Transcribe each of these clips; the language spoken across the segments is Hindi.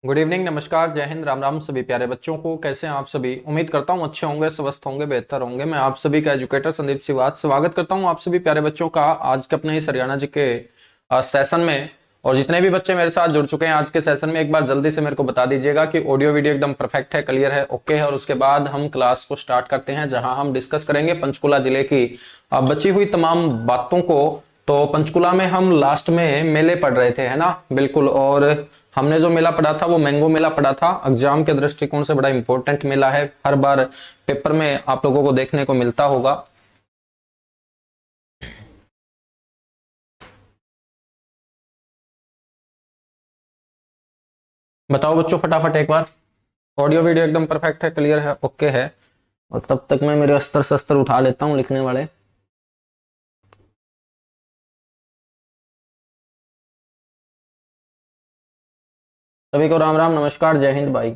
गुड इवनिंग, नमस्कार, जय हिंद, राम राम सभी प्यारे बच्चों को। कैसे हैं आप सभी? उम्मीद करता हूं अच्छे होंगे, स्वस्थ होंगे, बेहतर होंगे। मैं आप सभी का एजुकेटर संदीप सिवाच स्वागत करता हूं आप सभी प्यारे बच्चों का आज के अपने इस हरियाणा जी के सेशन में। और जितने भी बच्चे मेरे साथ जुड़ चुके हैं आज के सेशन में, एक बार जल्दी से मेरे को बता दीजिएगा कि ऑडियो वीडियो एकदम परफेक्ट है, क्लियर है, ओके है। और उसके बाद हम क्लास को स्टार्ट करते हैं, जहां हम डिस्कस करेंगे पंचकुला जिले की बची हुई तमाम बातों को। तो पंचकुला में हम लास्ट में मेले पढ़ रहे थे, है ना? बिल्कुल। और हमने जो मेला पढ़ा था वो मैंगो मेला पढ़ा था। एग्जाम के दृष्टिकोण से बड़ा इंपॉर्टेंट मेला है, हर बार पेपर में आप लोगों को देखने को मिलता होगा। बताओ बच्चों फटाफट एक बार। ऑडियो वीडियो एकदम परफेक्ट है, क्लियर है, ओके है। और तब तक मैं मेरे अस्तर शस्त्र उठा लेता हूँ लिखने वाले। सभी को राम राम, नमस्कार, जय हिंद भाई।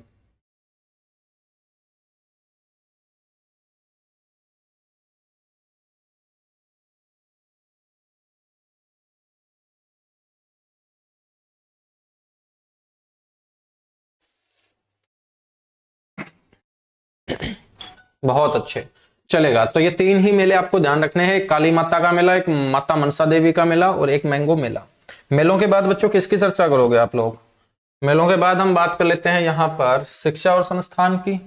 बहुत अच्छे, चलेगा। तो ये तीन ही मेले आपको ध्यान रखने हैं, एक काली माता का मेला, एक माता मनसा देवी का मेला और एक मैंगो मेला। मेलों के बाद बच्चों किसकी चर्चा करोगे आप लोग? मेलों के बाद हम बात कर लेते हैं यहां पर शिक्षा और संस्थान की।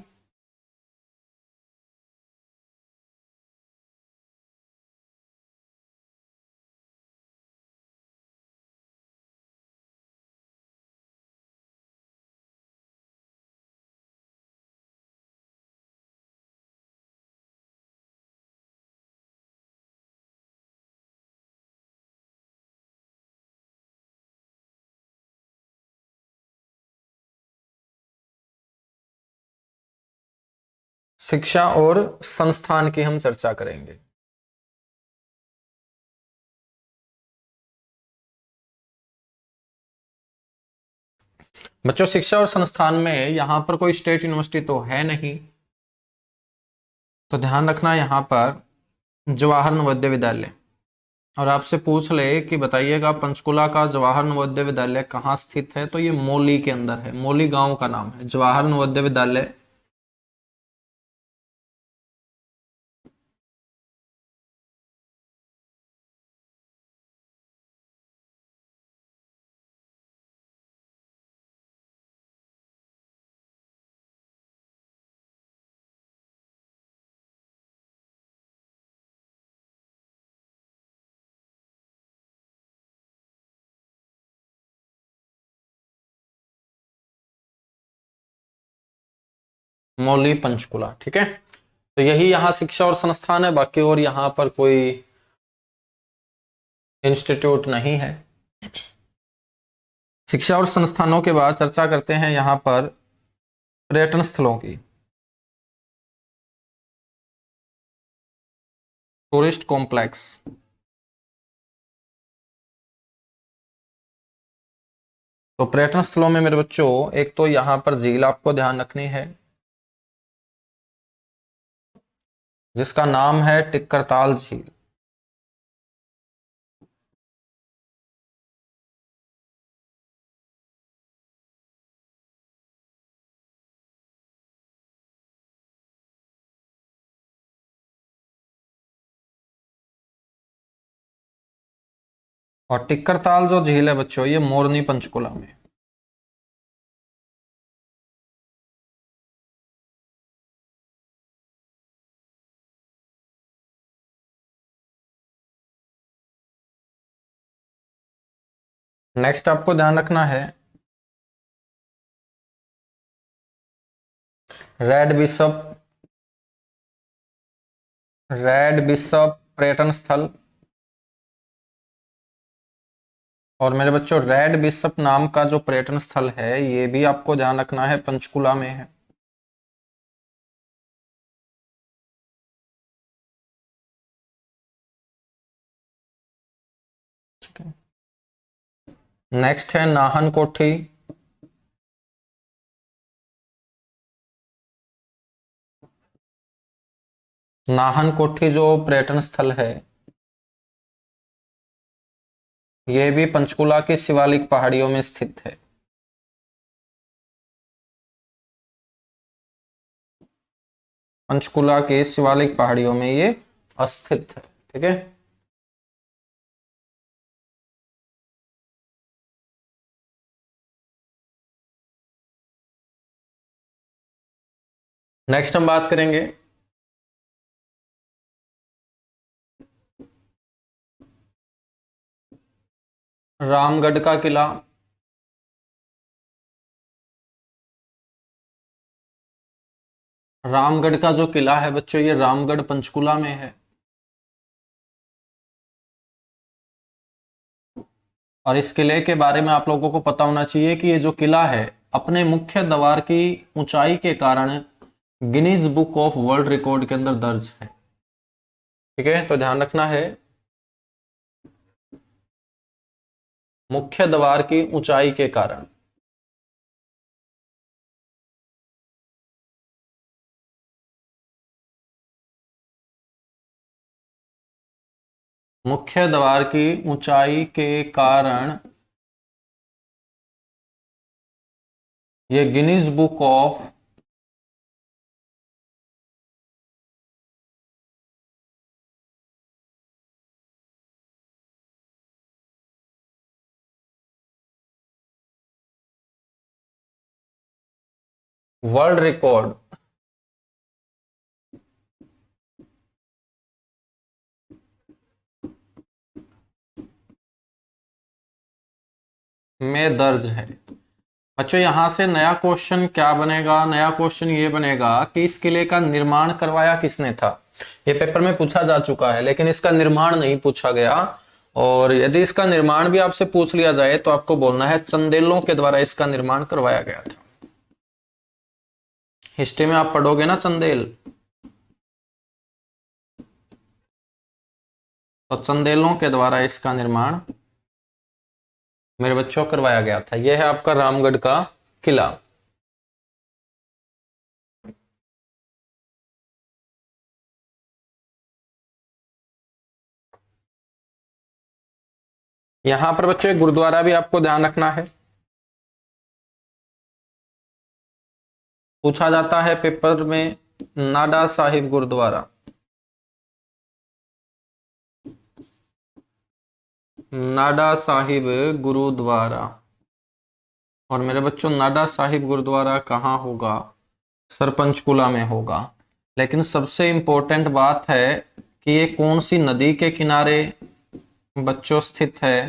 शिक्षा और संस्थान की हम चर्चा करेंगे। बच्चों शिक्षा और संस्थान में यहां पर कोई स्टेट यूनिवर्सिटी तो है नहीं, तो ध्यान रखना यहां पर जवाहर नवोदय विद्यालय। और आपसे पूछ ले कि बताइएगा पंचकुला का जवाहर नवोदय विद्यालय कहाँ स्थित है, तो ये मौली के अंदर है। मौली गांव का नाम है जवाहर नवोदय विद्यालय। मौली पंचकुला, ठीक है। तो यही यहाँ शिक्षा और संस्थान है, बाकी और यहाँ पर कोई इंस्टीट्यूट नहीं है। शिक्षा और संस्थानों के बाद चर्चा करते हैं यहाँ पर पर्यटन स्थलों की। Tourist complex. तो पर्यटन स्थलों में मेरे बच्चों एक तो यहाँ पर झील आपको ध्यान रखनी है, जिसका नाम है टिक्करताल झील। और टिक्करताल जो झील है बच्चों, ये मोरनी पंचकुला में। नेक्स्ट आपको ध्यान रखना है रेड बिशप। रेड बिशप पर्यटन स्थल। और मेरे बच्चों रेड बिशप नाम का जो पर्यटन स्थल है ये भी आपको ध्यान रखना है, पंचकुला में है। ठीक है। नेक्स्ट है नाहन कोठी। नाहन कोठी जो पर्यटन स्थल है यह भी पंचकुला की शिवालिक पहाड़ियों में स्थित है। पंचकुला के शिवालिक पहाड़ियों में ये स्थित है। ठीक है, नेक्स्ट हम बात करेंगे रामगढ़ का किला। रामगढ़ का जो किला है बच्चों, ये रामगढ़ पंचकुला में है। और इस किले के बारे में आप लोगों को पता होना चाहिए कि ये जो किला है अपने मुख्य द्वार की ऊंचाई के कारण Guinness book of world record के अंदर दर्ज है। ठीक है, तो ध्यान रखना है, मुख्य द्वार की ऊंचाई के कारण। मुख्य द्वार की ऊंचाई के कारण ये Guinness book of world record में दर्ज है। बच्चों यहां से नया क्वेश्चन क्या बनेगा, नया क्वेश्चन ये बनेगा कि इस किले का निर्माण करवाया किसने था। ये पेपर में पूछा जा चुका है लेकिन इसका निर्माण नहीं पूछा गया। और यदि इसका निर्माण भी आपसे पूछ लिया जाए तो आपको बोलना है चंदेलों के द्वारा इसका निर्माण करवाया गया था। हिस्ट्री में आप पढ़ोगे ना चंदेल, तो चंदेलों के द्वारा इसका निर्माण मेरे बच्चों करवाया गया था। यह है आपका रामगढ़ का किला। यहां पर बच्चों एक गुरुद्वारा भी आपको ध्यान रखना है, पूछा जाता है पेपर में, नाडा साहिब गुरुद्वारा। नाडा साहिब गुरुद्वारा। और मेरे बच्चों नाडा साहिब गुरुद्वारा कहाँ होगा, सर पंचकुला में होगा। लेकिन सबसे इंपॉर्टेंट बात है कि ये कौन सी नदी के किनारे बच्चों स्थित है।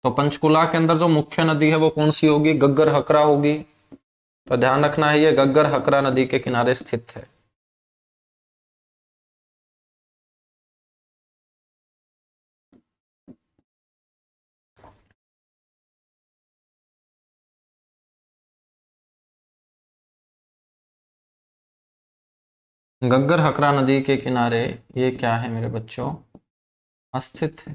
तो पंचकुला के अंदर जो मुख्य नदी है वो कौन सी होगी, गग्गर हकरा होगी। तो ध्यान रखना है ये गग्गर हकरा नदी के किनारे स्थित है। गग्गर हकरा नदी के किनारे ये क्या है मेरे बच्चों, स्थित है।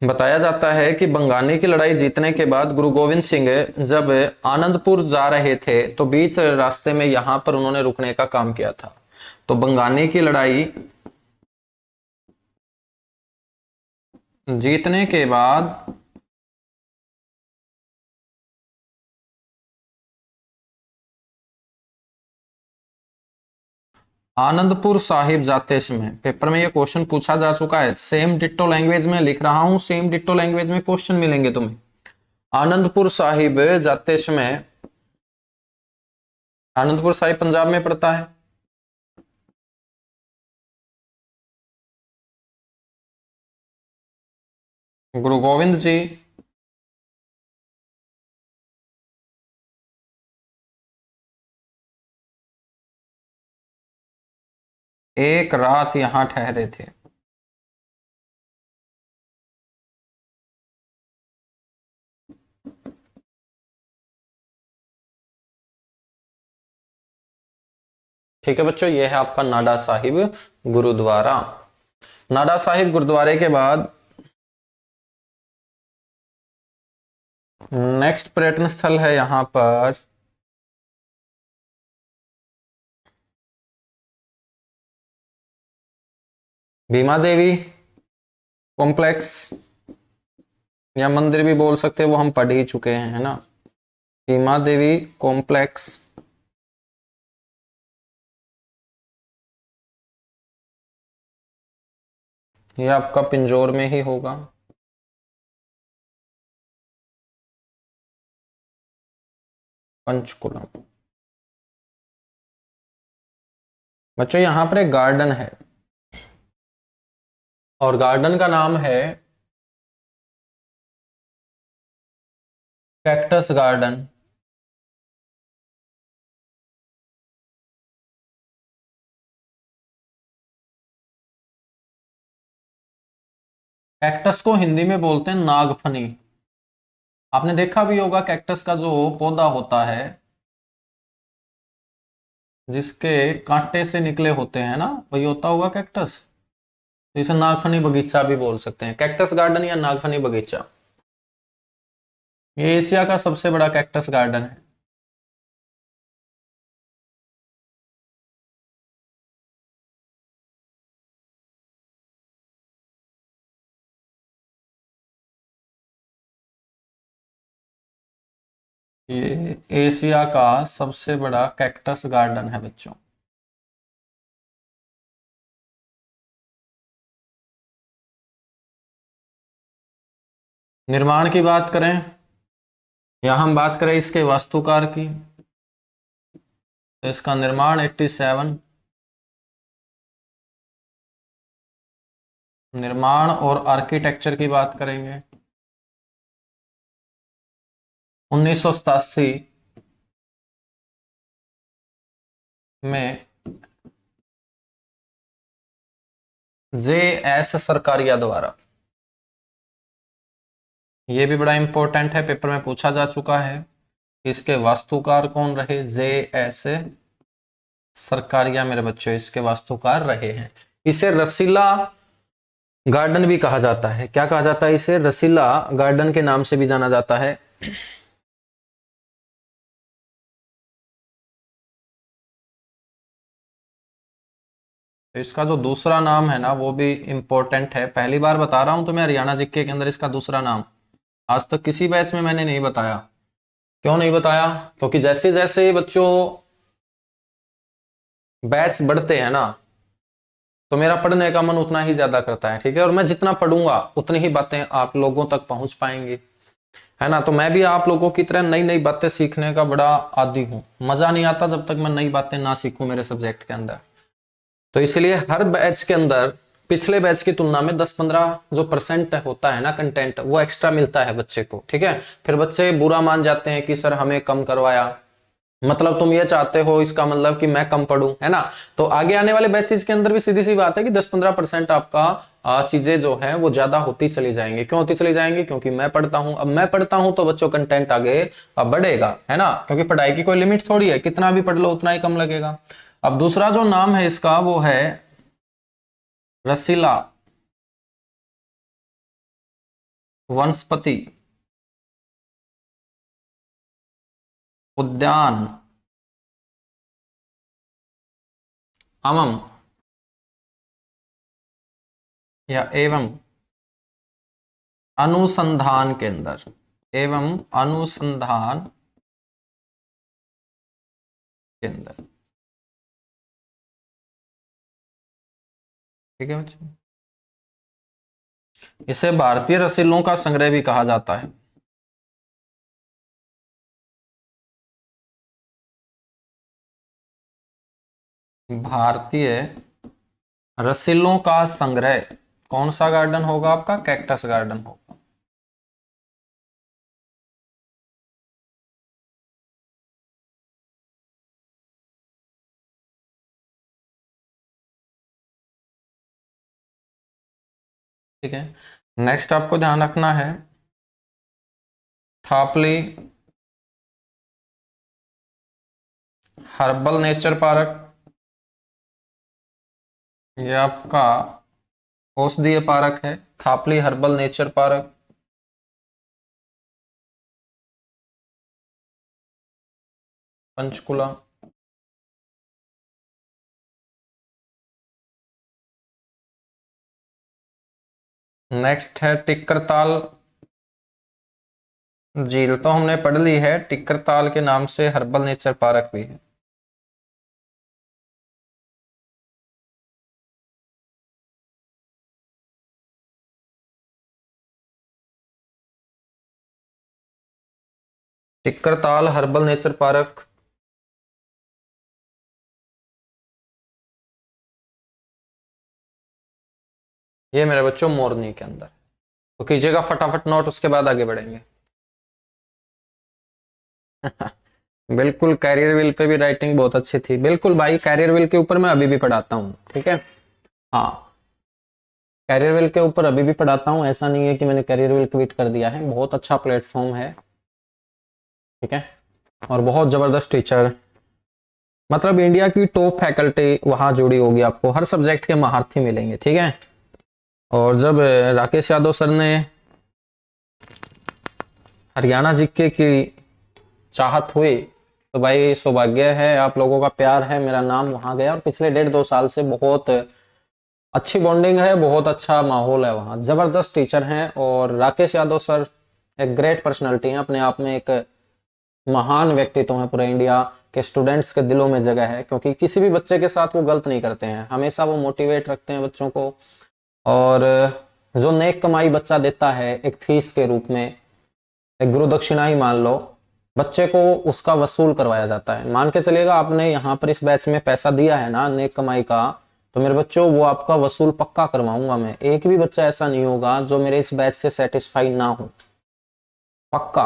बताया जाता है कि बंगानी की लड़ाई जीतने के बाद गुरु गोविंद सिंह जब आनंदपुर जा रहे थे तो बीच रास्ते में यहां पर उन्होंने रुकने का काम किया था। तो बंगानी की लड़ाई जीतने के बाद आनंदपुर साहिब जाते समय, पेपर में ये क्वेश्चन पूछा जा चुका है, सेम डिट्टो लैंग्वेज में लिख रहा हूं, सेम डिट्टो लैंग्वेज में क्वेश्चन मिलेंगे तुम्हें। आनंदपुर साहिब जाते समय, आनंदपुर साहिब पंजाब में पड़ता है। गुरु गोविंद जी एक रात यहां ठहरे थे। ठीक है बच्चों, यह है आपका नाडा साहिब गुरुद्वारा। नाडा साहिब गुरुद्वारे के बाद नेक्स्ट पर्यटन स्थल है यहां पर भीमा देवी कॉम्प्लेक्स, या मंदिर भी बोल सकते हैं, वो हम पढ़ ही चुके हैं, है ना। भीमा देवी कॉम्प्लेक्स ये आपका पिंजौर में ही होगा। पंचकुला। बच्चों यहाँ पर एक गार्डन है और गार्डन का नाम है कैक्टस गार्डन। कैक्टस को हिंदी में बोलते हैं नागफनी। आपने देखा भी होगा कैक्टस का जो पौधा होता है जिसके कांटे से निकले होते हैं ना, वही होता होगा कैक्टस। तो इसे नागफनी बगीचा भी बोल सकते हैं, कैक्टस गार्डन या नागफनी बगीचा। ये एशिया का सबसे बड़ा कैक्टस गार्डन है। ये एशिया का सबसे बड़ा कैक्टस गार्डन है बच्चों। निर्माण की बात करें या हम बात करें इसके वास्तुकार की, तो इसका निर्माण 87। निर्माण और आर्किटेक्चर की बात करेंगे 1987 में JS सरकारिया द्वारा। ये भी बड़ा इंपॉर्टेंट है, पेपर में पूछा जा चुका है। इसके वास्तुकार कौन रहे? JS सरकारिया मेरे बच्चों इसके वास्तुकार रहे हैं। इसे रसीला गार्डन भी कहा जाता है। क्या कहा जाता है इसे? रसीला गार्डन के नाम से भी जाना जाता है। तो इसका जो दूसरा नाम है ना वो भी इंपॉर्टेंट है। पहली बार बता रहा हूं तो मैं हरियाणा जीके के अंदर इसका दूसरा नाम आज तक किसी बैच में मैंने नहीं बताया। क्यों नहीं बताया? क्योंकि जैसे जैसे बच्चों बैच बढ़ते हैं ना तो मेरा पढ़ने का मन उतना ही ज्यादा करता है, ठीक है। और मैं जितना पढ़ूंगा उतनी ही बातें आप लोगों तक पहुंच पाएंगी, है ना। तो मैं भी आप लोगों की तरह नई नई बातें सीखने का बड़ा आदी हूं। मजा नहीं आता जब तक मैं नई बातें ना सीखूं मेरे सब्जेक्ट के अंदर। तो इसलिए हर बैच के अंदर पिछले बैच की तुलना में 10-15 जो परसेंट होता है ना कंटेंट, वो एक्स्ट्रा मिलता है बच्चे को, ठीक है। फिर बच्चे बुरा मान जाते हैं कि सर हमें कम करवाया। मतलब तुम ये चाहते हो, इसका मतलब कि मैं कम पढ़ूं, है ना। तो आगे आने वाले बैचेस के अंदर भी सीधी सी बात है कि 10-15% आपका चीजें जो है वो ज्यादा होती चली जाएंगी। क्यों होती चली जाएंगी? क्योंकि मैं पढ़ता हूं। अब मैं पढ़ता हूं तो बच्चों कंटेंट आगे बढ़ेगा, है ना। क्योंकि पढ़ाई की कोई लिमिट थोड़ी है, कितना भी पढ़ लो उतना ही कम लगेगा। अब दूसरा जो नाम है इसका वो है रसीला वनस्पति उद्यान एवं या एवं अनुसंधान केंद्र। एवं अनुसंधान केंद्र, ठीक है बच्चों। इसे भारतीय रसीलों का संग्रह भी कहा जाता है। भारतीय रसीलों का संग्रह कौन सा गार्डन होगा आपका? कैक्टस गार्डन होगा। ठीक है। नेक्स्ट आपको ध्यान रखना है थापली हर्बल नेचर पार्क। ये आपका औषधीय पार्क है, Thapli herbal nature park. Panchkula. Next है टिक्करताल झील। तो हमने पढ़ ली है, टिक्करताल के नाम से हर्बल नेचर पार्क भी है। टिक्करताल हर्बल नेचर पार्क, ये मेरे बच्चों मोरनी के अंदर। तो कीजिएगा फटाफट नोट, उसके बाद आगे बढ़ेंगे। बिल्कुल, कैरियर विल पे भी राइटिंग बहुत अच्छी थी। बिल्कुल भाई, कैरियर विल के ऊपर मैं अभी भी पढ़ाता हूँ, ठीक है। हाँ, कैरियर विल के ऊपर अभी भी पढ़ाता हूँ, ऐसा नहीं है कि मैंने कैरियर विल क्विट कर दिया है। बहुत अच्छा प्लेटफॉर्म है, ठीक है। और बहुत जबरदस्त टीचर, मतलब इंडिया की टॉप फैकल्टी वहां जुड़ी होगी, आपको हर सब्जेक्ट के महारथी मिलेंगे, ठीक है। और जब राकेश यादव सर ने हरियाणा जीके की चाहत हुई, तो भाई सौभाग्य है, आप लोगों का प्यार है, मेरा नाम वहां गया। और पिछले 1.5-2 साल से बहुत अच्छी बॉन्डिंग है, बहुत अच्छा माहौल है वहाँ, जबरदस्त टीचर हैं। और राकेश यादव सर एक ग्रेट पर्सनालिटी हैं, अपने आप में एक महान व्यक्तित्व है, पूरे इंडिया के स्टूडेंट्स के दिलों में जगह है, क्योंकि किसी भी बच्चे के साथ वो गलत नहीं करते हैं, हमेशा वो मोटिवेट रखते हैं बच्चों को। और जो नेक कमाई बच्चा देता है एक फीस के रूप में, एक गुरु दक्षिणा ही मान लो, बच्चे को उसका वसूल करवाया जाता है। मान के चलिएगा, आपने यहाँ पर इस बैच में पैसा दिया है ना नेक कमाई का, तो मेरे बच्चों वो आपका वसूल पक्का करवाऊंगा मैं। एक भी बच्चा ऐसा नहीं होगा जो मेरे इस बैच से सेटिस्फाई ना हो, पक्का,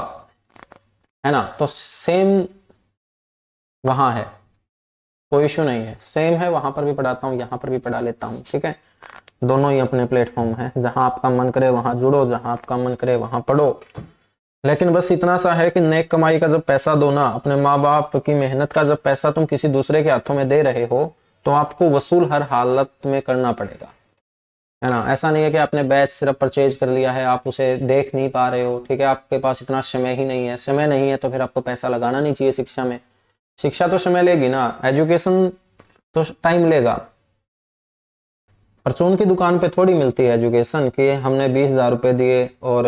है ना। तो सेम वहां है, कोई इशू नहीं है, सेम है, वहां पर भी पढ़ाता हूँ, यहाँ पर भी पढ़ा लेता हूँ, ठीक है। दोनों ही अपने प्लेटफॉर्म है, जहां आपका मन करे वहां जुड़ो, जहां आपका मन करे वहां पढ़ो। लेकिन बस इतना सा है कि नेक कमाई का जब पैसा दो ना, अपने माँ बाप की मेहनत का जब पैसा तुम किसी दूसरे के हाथों में दे रहे हो, तो आपको वसूल हर हालत में करना पड़ेगा, है ना। ऐसा नहीं है कि आपने बैच सिर्फ परचेज कर लिया है, आप उसे देख नहीं पा रहे हो, ठीक है, आपके पास इतना समय ही नहीं है। समय नहीं है तो फिर आपको पैसा लगाना नहीं चाहिए शिक्षा में। शिक्षा तो समय लेगी ना, एजुकेशन तो टाइम लेगा। परचून की दुकान पे थोड़ी मिलती है एजुकेशन कि हमने 20,000 रुपए दिए और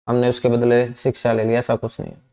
हमने उसके बदले शिक्षा ले ली, ऐसा कुछ नहीं है।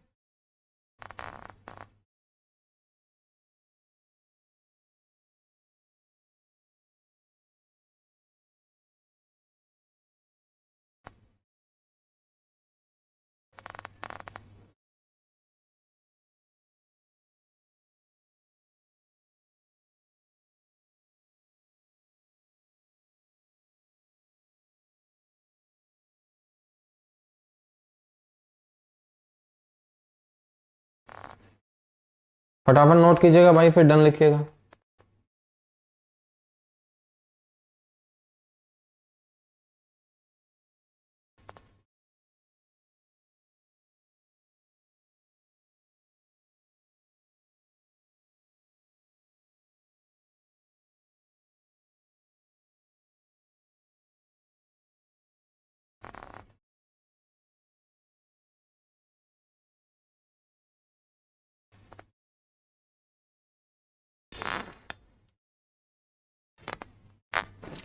फटाफट नोट कीजिएगा भाई, फिर डन लिखिएगा।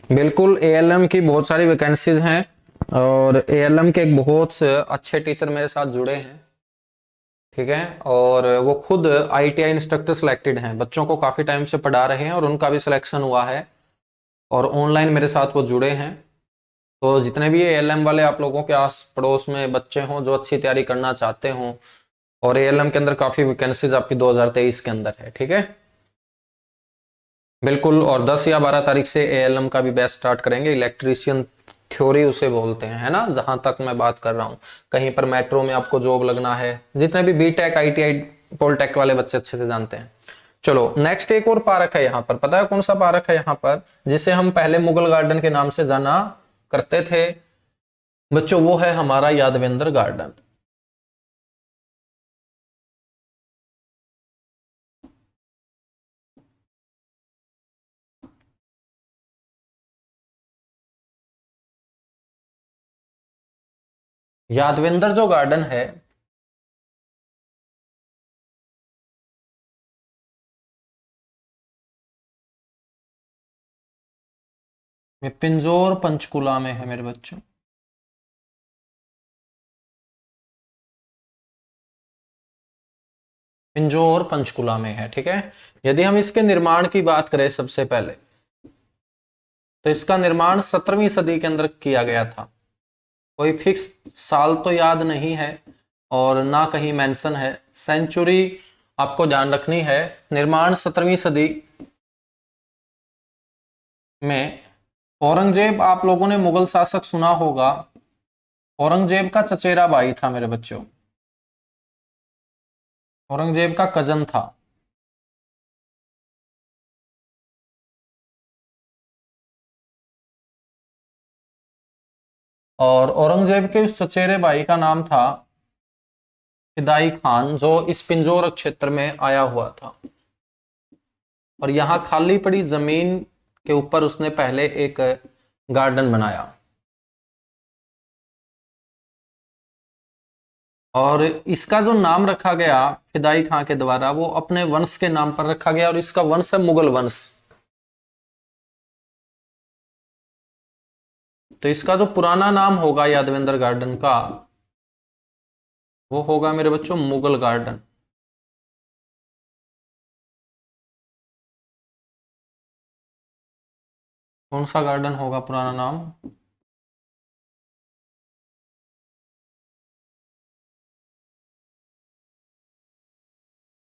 बिल्कुल, एएलएम की बहुत सारी वैकेंसीज हैं, और एएलएम के एक बहुत से अच्छे टीचर मेरे साथ जुड़े हैं, ठीक है। और वो खुद आईटीआई इंस्ट्रक्टर सिलेक्टेड हैं, बच्चों को काफी टाइम से पढ़ा रहे हैं और उनका भी सिलेक्शन हुआ है, और ऑनलाइन मेरे साथ वो जुड़े हैं। तो जितने भी एएलएम वाले आप लोगों के आस पड़ोस में बच्चे हों जो अच्छी तैयारी करना चाहते हों, और एएलएम के अंदर काफी वैकेंसीज आपकी 2023 के अंदर है, ठीक है। बिल्कुल, और 10 या 12 तारीख से एएलएम का भी बैच स्टार्ट करेंगे, इलेक्ट्रीशियन थ्योरी उसे बोलते हैं, है ना, जहां तक मैं बात कर रहा हूँ। कहीं पर मेट्रो में आपको जॉब लगना है, जितने भी बीटेक आईटीआई पॉलिटेक वाले बच्चे अच्छे से जानते हैं। चलो नेक्स्ट, एक और पार्क है यहाँ पर, पता है कौन सा पार्क है यहाँ पर, जिसे हम पहले मुगल गार्डन के नाम से जाना करते थे बच्चों, वो है हमारा यादवेंद्र गार्डन। यादवेंद्र जो गार्डन है, ये पिंजौर पंचकुला में है मेरे बच्चों। पिंजौर पंचकुला में है, ठीक है। यदि हम इसके निर्माण की बात करें सबसे पहले, तो इसका निर्माण 17वीं सदी के अंदर किया गया था। कोई फिक्स साल तो याद नहीं है, और ना कहीं मेंशन है। सेंचुरी आपको ध्यान रखनी है। निर्माण 17वीं सदी में। औरंगजेब, आप लोगों ने मुगल शासक सुना होगा, औरंगजेब का चचेरा भाई था मेरे बच्चों, औरंगजेब का कजन था। और औरंगजेब के उस चचेरे भाई का नाम था फिदाई खान, जो इस पिंजौर क्षेत्र में आया हुआ था। और यहां खाली पड़ी जमीन के ऊपर उसने पहले एक गार्डन बनाया। और इसका जो नाम रखा गया फिदाई खां के द्वारा, वो अपने वंश के नाम पर रखा गया, और इसका वंश है मुगल वंश। तो इसका जो पुराना नाम होगा यादवेंद्र गार्डन का, वो होगा मेरे बच्चों मुगल गार्डन। कौन सा गार्डन होगा पुराना नाम?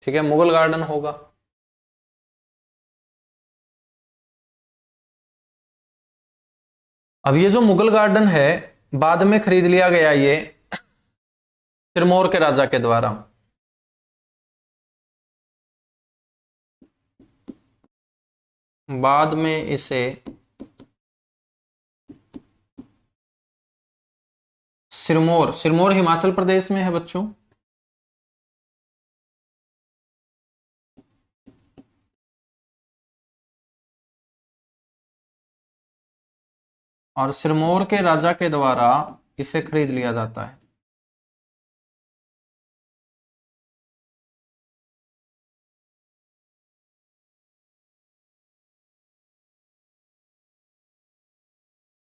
ठीक है, मुगल गार्डन होगा। अब ये जो मुगल गार्डन है, बाद में खरीद लिया गया ये सिरमौर के राजा के द्वारा। बाद में इसे सिरमौर, सिरमौर हिमाचल प्रदेश में है बच्चों। और सिरमौर के राजा के द्वारा इसे खरीद लिया जाता है।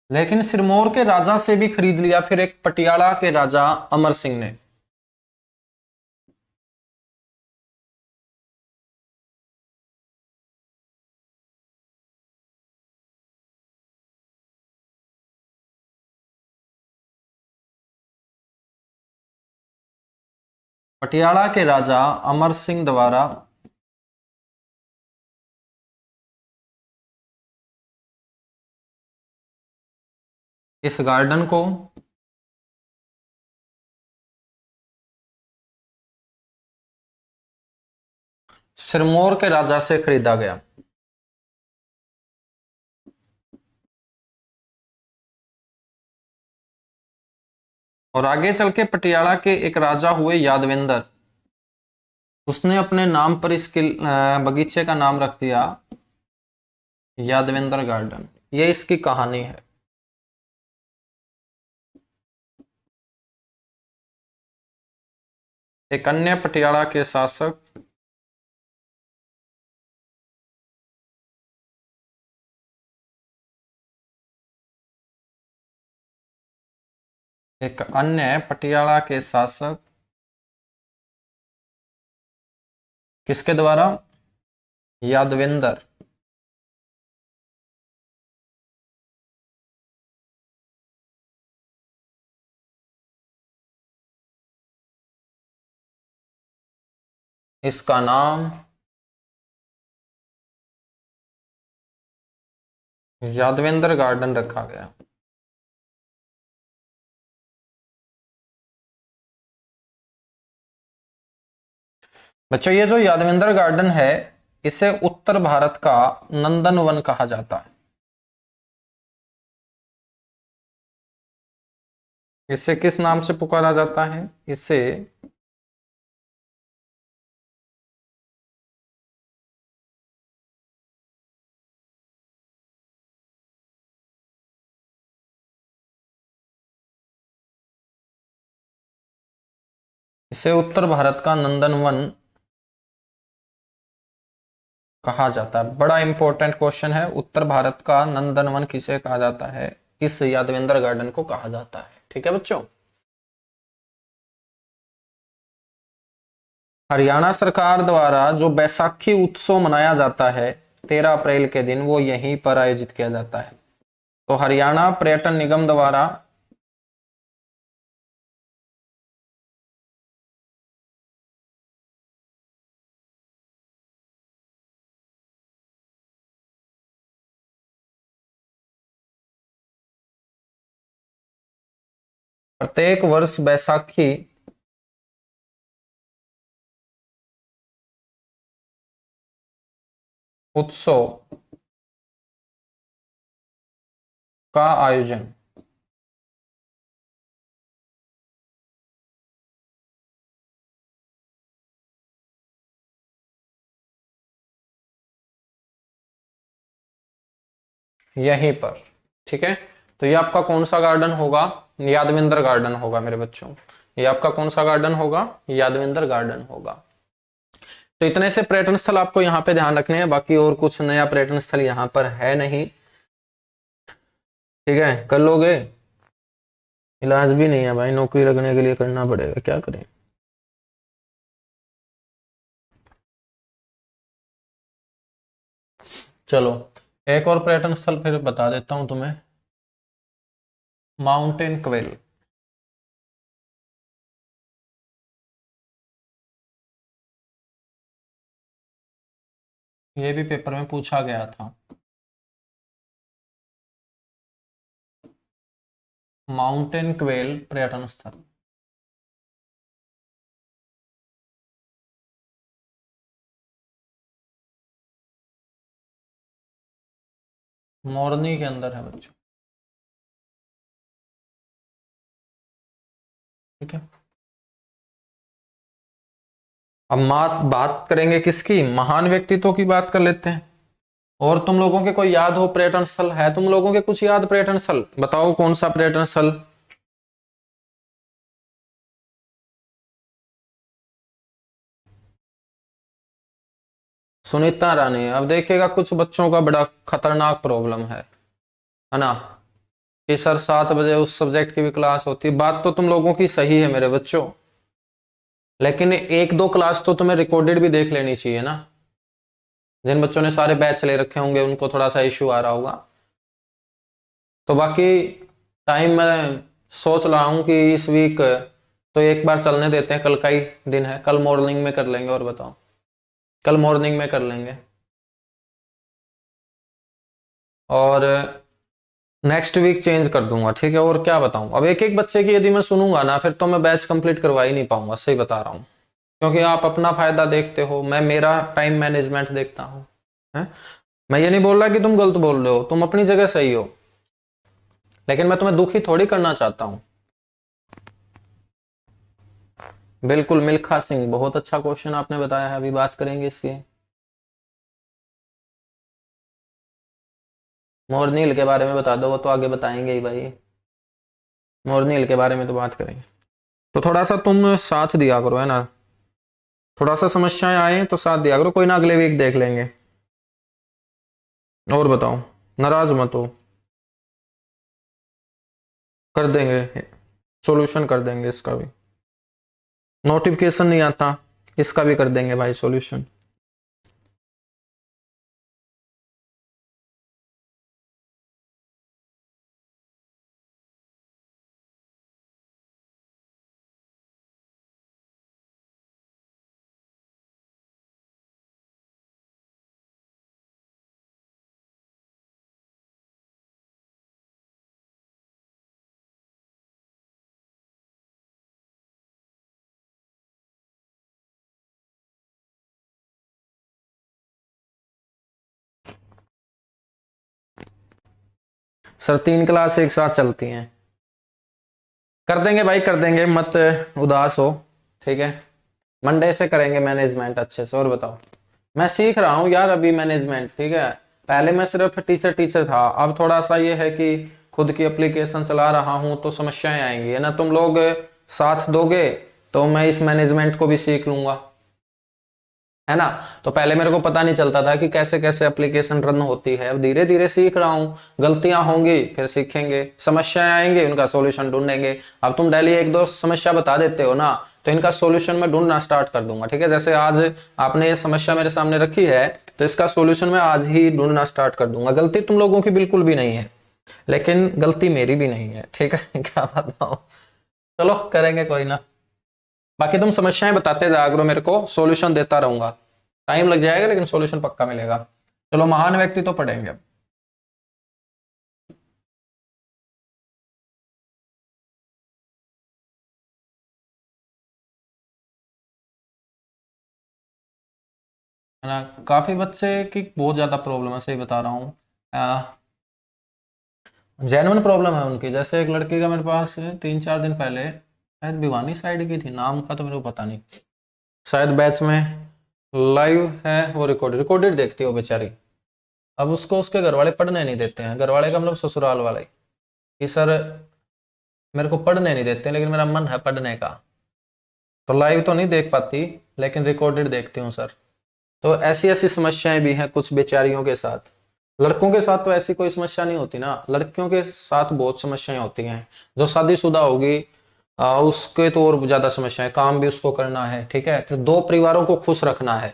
लेकिन सिरमौर के राजा से भी खरीद लिया फिर एक पटियाला के राजा अमर सिंह ने। पटियाला के राजा अमर सिंह द्वारा इस गार्डन को सिरमौर के राजा से खरीदा गया। और आगे चल के पटियाला के एक राजा हुए यादवेंद्र, उसने अपने नाम पर इसके बगीचे का नाम रख दिया यादवेंद्र गार्डन। ये इसकी कहानी है। एक अन्य पटियाला के शासक एक अन्य पटियाला के शासक किसके द्वारा? यादवेंद्र। इसका नाम यादवेंद्र गार्डन रखा गया। बच्चों, ये जो यादवेंद्र गार्डन है, इसे उत्तर भारत का नंदन वन कहा जाता है। इसे किस नाम से पुकारा जाता है? इसे इसे उत्तर भारत का नंदन वन कहा जाता है। बड़ा इंपॉर्टेंट क्वेश्चन है, उत्तर भारत का नंदन वन किसे कहा जाता है? इस यादवेंद्र गार्डन को कहा जाता है। ठीक है बच्चों। हरियाणा सरकार द्वारा जो बैसाखी उत्सव मनाया जाता है 13 अप्रैल के दिन, वो यहीं पर आयोजित किया जाता है। तो हरियाणा पर्यटन निगम द्वारा प्रत्येक वर्ष बैसाखी उत्सव का आयोजन। यहीं पर। ठीक है, तो ये आपका कौन सा गार्डन होगा? यादविंदर गार्डन होगा मेरे बच्चों। ये आपका कौन सा गार्डन होगा? यादविंदर गार्डन होगा। तो इतने से पर्यटन स्थल आपको यहाँ पे ध्यान रखने हैं, बाकी और कुछ नया पर्यटन स्थल यहाँ पर है नहीं। ठीक है, कर लोगे? इलाज भी नहीं है भाई, नौकरी लगने के लिए करना पड़ेगा, क्या करें। चलो, एक और पर्यटन स्थल फिर बता देता हूं तुम्हें, माउंटेन क्वेल। ये भी पेपर में पूछा गया था। माउंटेन क्वेल पर्यटन स्थल। मोरनी के अंदर है बच्चों। ठीक है, अब बात करेंगे किसकी? महान व्यक्तित्व की बात कर लेते हैं। और तुम लोगों के कोई याद हो पर्यटन स्थल है? तुम लोगों के कुछ याद पर्यटन स्थल बताओ, कौन सा पर्यटन स्थल? सुनीता रानी। अब देखिएगा, कुछ बच्चों का बड़ा खतरनाक प्रॉब्लम है ना, कि सर 7 बजे उस सब्जेक्ट की भी क्लास होती है। बात तो तुम लोगों की सही है मेरे बच्चों, लेकिन एक दो क्लास तो तुम्हें रिकॉर्डेड भी देख लेनी चाहिए ना। जिन बच्चों ने सारे बैच ले रखे होंगे उनको थोड़ा सा इश्यू आ रहा होगा। तो बाकी टाइम मैं सोच रहा हूँ कि इस वीक तो एक बार चलने देते हैं, कल का ही दिन है, कल मॉर्निंग में कर लेंगे। और बताओ, कल मॉर्निंग में कर लेंगे। और नेक्स्ट वीक चेंज कर दूंगा, ठीक है। और क्या बताऊं, अब एक एक बच्चे की यदि मैं सुनूंगा ना, फिर तो मैं बैच कंप्लीट करवा ही नहीं पाऊंगा, सही बता रहा हूं। क्योंकि आप अपना फायदा देखते हो, मैं मेरा टाइम मैनेजमेंट देखता हूं। है? मैं ये नहीं बोल रहा कि तुम गलत बोल रहे हो, तुम अपनी जगह सही हो, लेकिन मैं तुम्हें दुखी थोड़ी करना चाहता हूं। बिल्कुल, मिल्खा सिंह, बहुत अच्छा क्वेश्चन आपने बताया है, अभी बात करेंगे इसकी। मोरनील के बारे में बता दो, वो तो आगे बताएंगे ही भाई। मोरनील के बारे में तो बात करेंगे। तो थोड़ा सा तुम साथ दिया करो, है ना। थोड़ा सा समस्याएं आए तो साथ दिया करो, कोई ना, अगले वीक देख लेंगे। और बताओ, नाराज मत हो, कर देंगे, सॉल्यूशन कर देंगे इसका भी। नोटिफिकेशन नहीं आता, इसका भी कर देंगे भाई सॉल्यूशन। सर 3 क्लास एक साथ चलती हैं। कर देंगे भाई, कर देंगे, मत उदास हो। ठीक है, मंडे से करेंगे मैनेजमेंट अच्छे से। और बताओ, मैं सीख रहा हूँ यार अभी मैनेजमेंट, ठीक है। पहले मैं सिर्फ टीचर टीचर था, अब थोड़ा सा ये है कि खुद की एप्लीकेशन चला रहा हूँ, तो समस्याएं आएंगी, है ना। तुम लोग साथ दोगे तो मैं इस मैनेजमेंट को भी सीख लूंगा, है ना। तो पहले मेरे को पता नहीं चलता था कि कैसे कैसे एप्लीकेशन रन होती है, अब धीरे धीरे सीख रहा हूँ। गलतियां होंगी फिर सीखेंगे, समस्याएं आएंगी उनका सॉल्यूशन ढूंढेंगे। अब तुम डेली एक दो समस्या बता देते हो ना, तो इनका सॉल्यूशन मैं ढूंढना स्टार्ट कर दूंगा। ठीक है, जैसे आज आपने ये समस्या मेरे सामने रखी है, तो इसका सॉल्यूशन मैं आज ही ढूंढना स्टार्ट कर दूंगा। गलती तुम लोगों की बिल्कुल भी नहीं है, लेकिन गलती मेरी भी नहीं है, ठीक है। क्या बताऊं, चलो करेंगे, कोई ना। बाकी तुम समस्याएं बताते जाया करो, मेरे को सॉल्यूशन देता रहूंगा। टाइम लग जाएगा लेकिन सॉल्यूशन पक्का मिलेगा। चलो, महान व्यक्ति तो पढ़ेंगे। है ना। काफी बच्चे की बहुत ज्यादा प्रॉब्लम है, सही बता रहा हूँ। जेन्युइन प्रॉब्लम है उनकी। जैसे एक लड़की का मेरे पास 3-4 दिन पहले, शायद भिवानी साइड की थी, नाम का तो मेरे को पता नहीं, शायद बैच में लाइव है, वो रिकॉर्डेड रिकॉर्डेड देखती है वो बेचारी। अब उसको उसके घर वाले पढ़ने नहीं देते हैं, घर वाले का मतलब ससुराल वाले, कि सर मेरे को पढ़ने नहीं देते लेकिन मेरा मन है पढ़ने का, तो लाइव तो नहीं देख पाती लेकिन रिकॉर्डेड देखती हूँ सर। तो ऐसी ऐसी समस्याएं भी हैं कुछ बेचारियों के साथ। लड़कों के साथ तो ऐसी कोई समस्या नहीं होती ना, लड़कियों के साथ बहुत समस्याएं होती हैं। जो शादीशुदा होगी उसके तो और ज्यादा समस्याएं, काम भी उसको करना है, ठीक है, फिर दो परिवारों को खुश रखना है।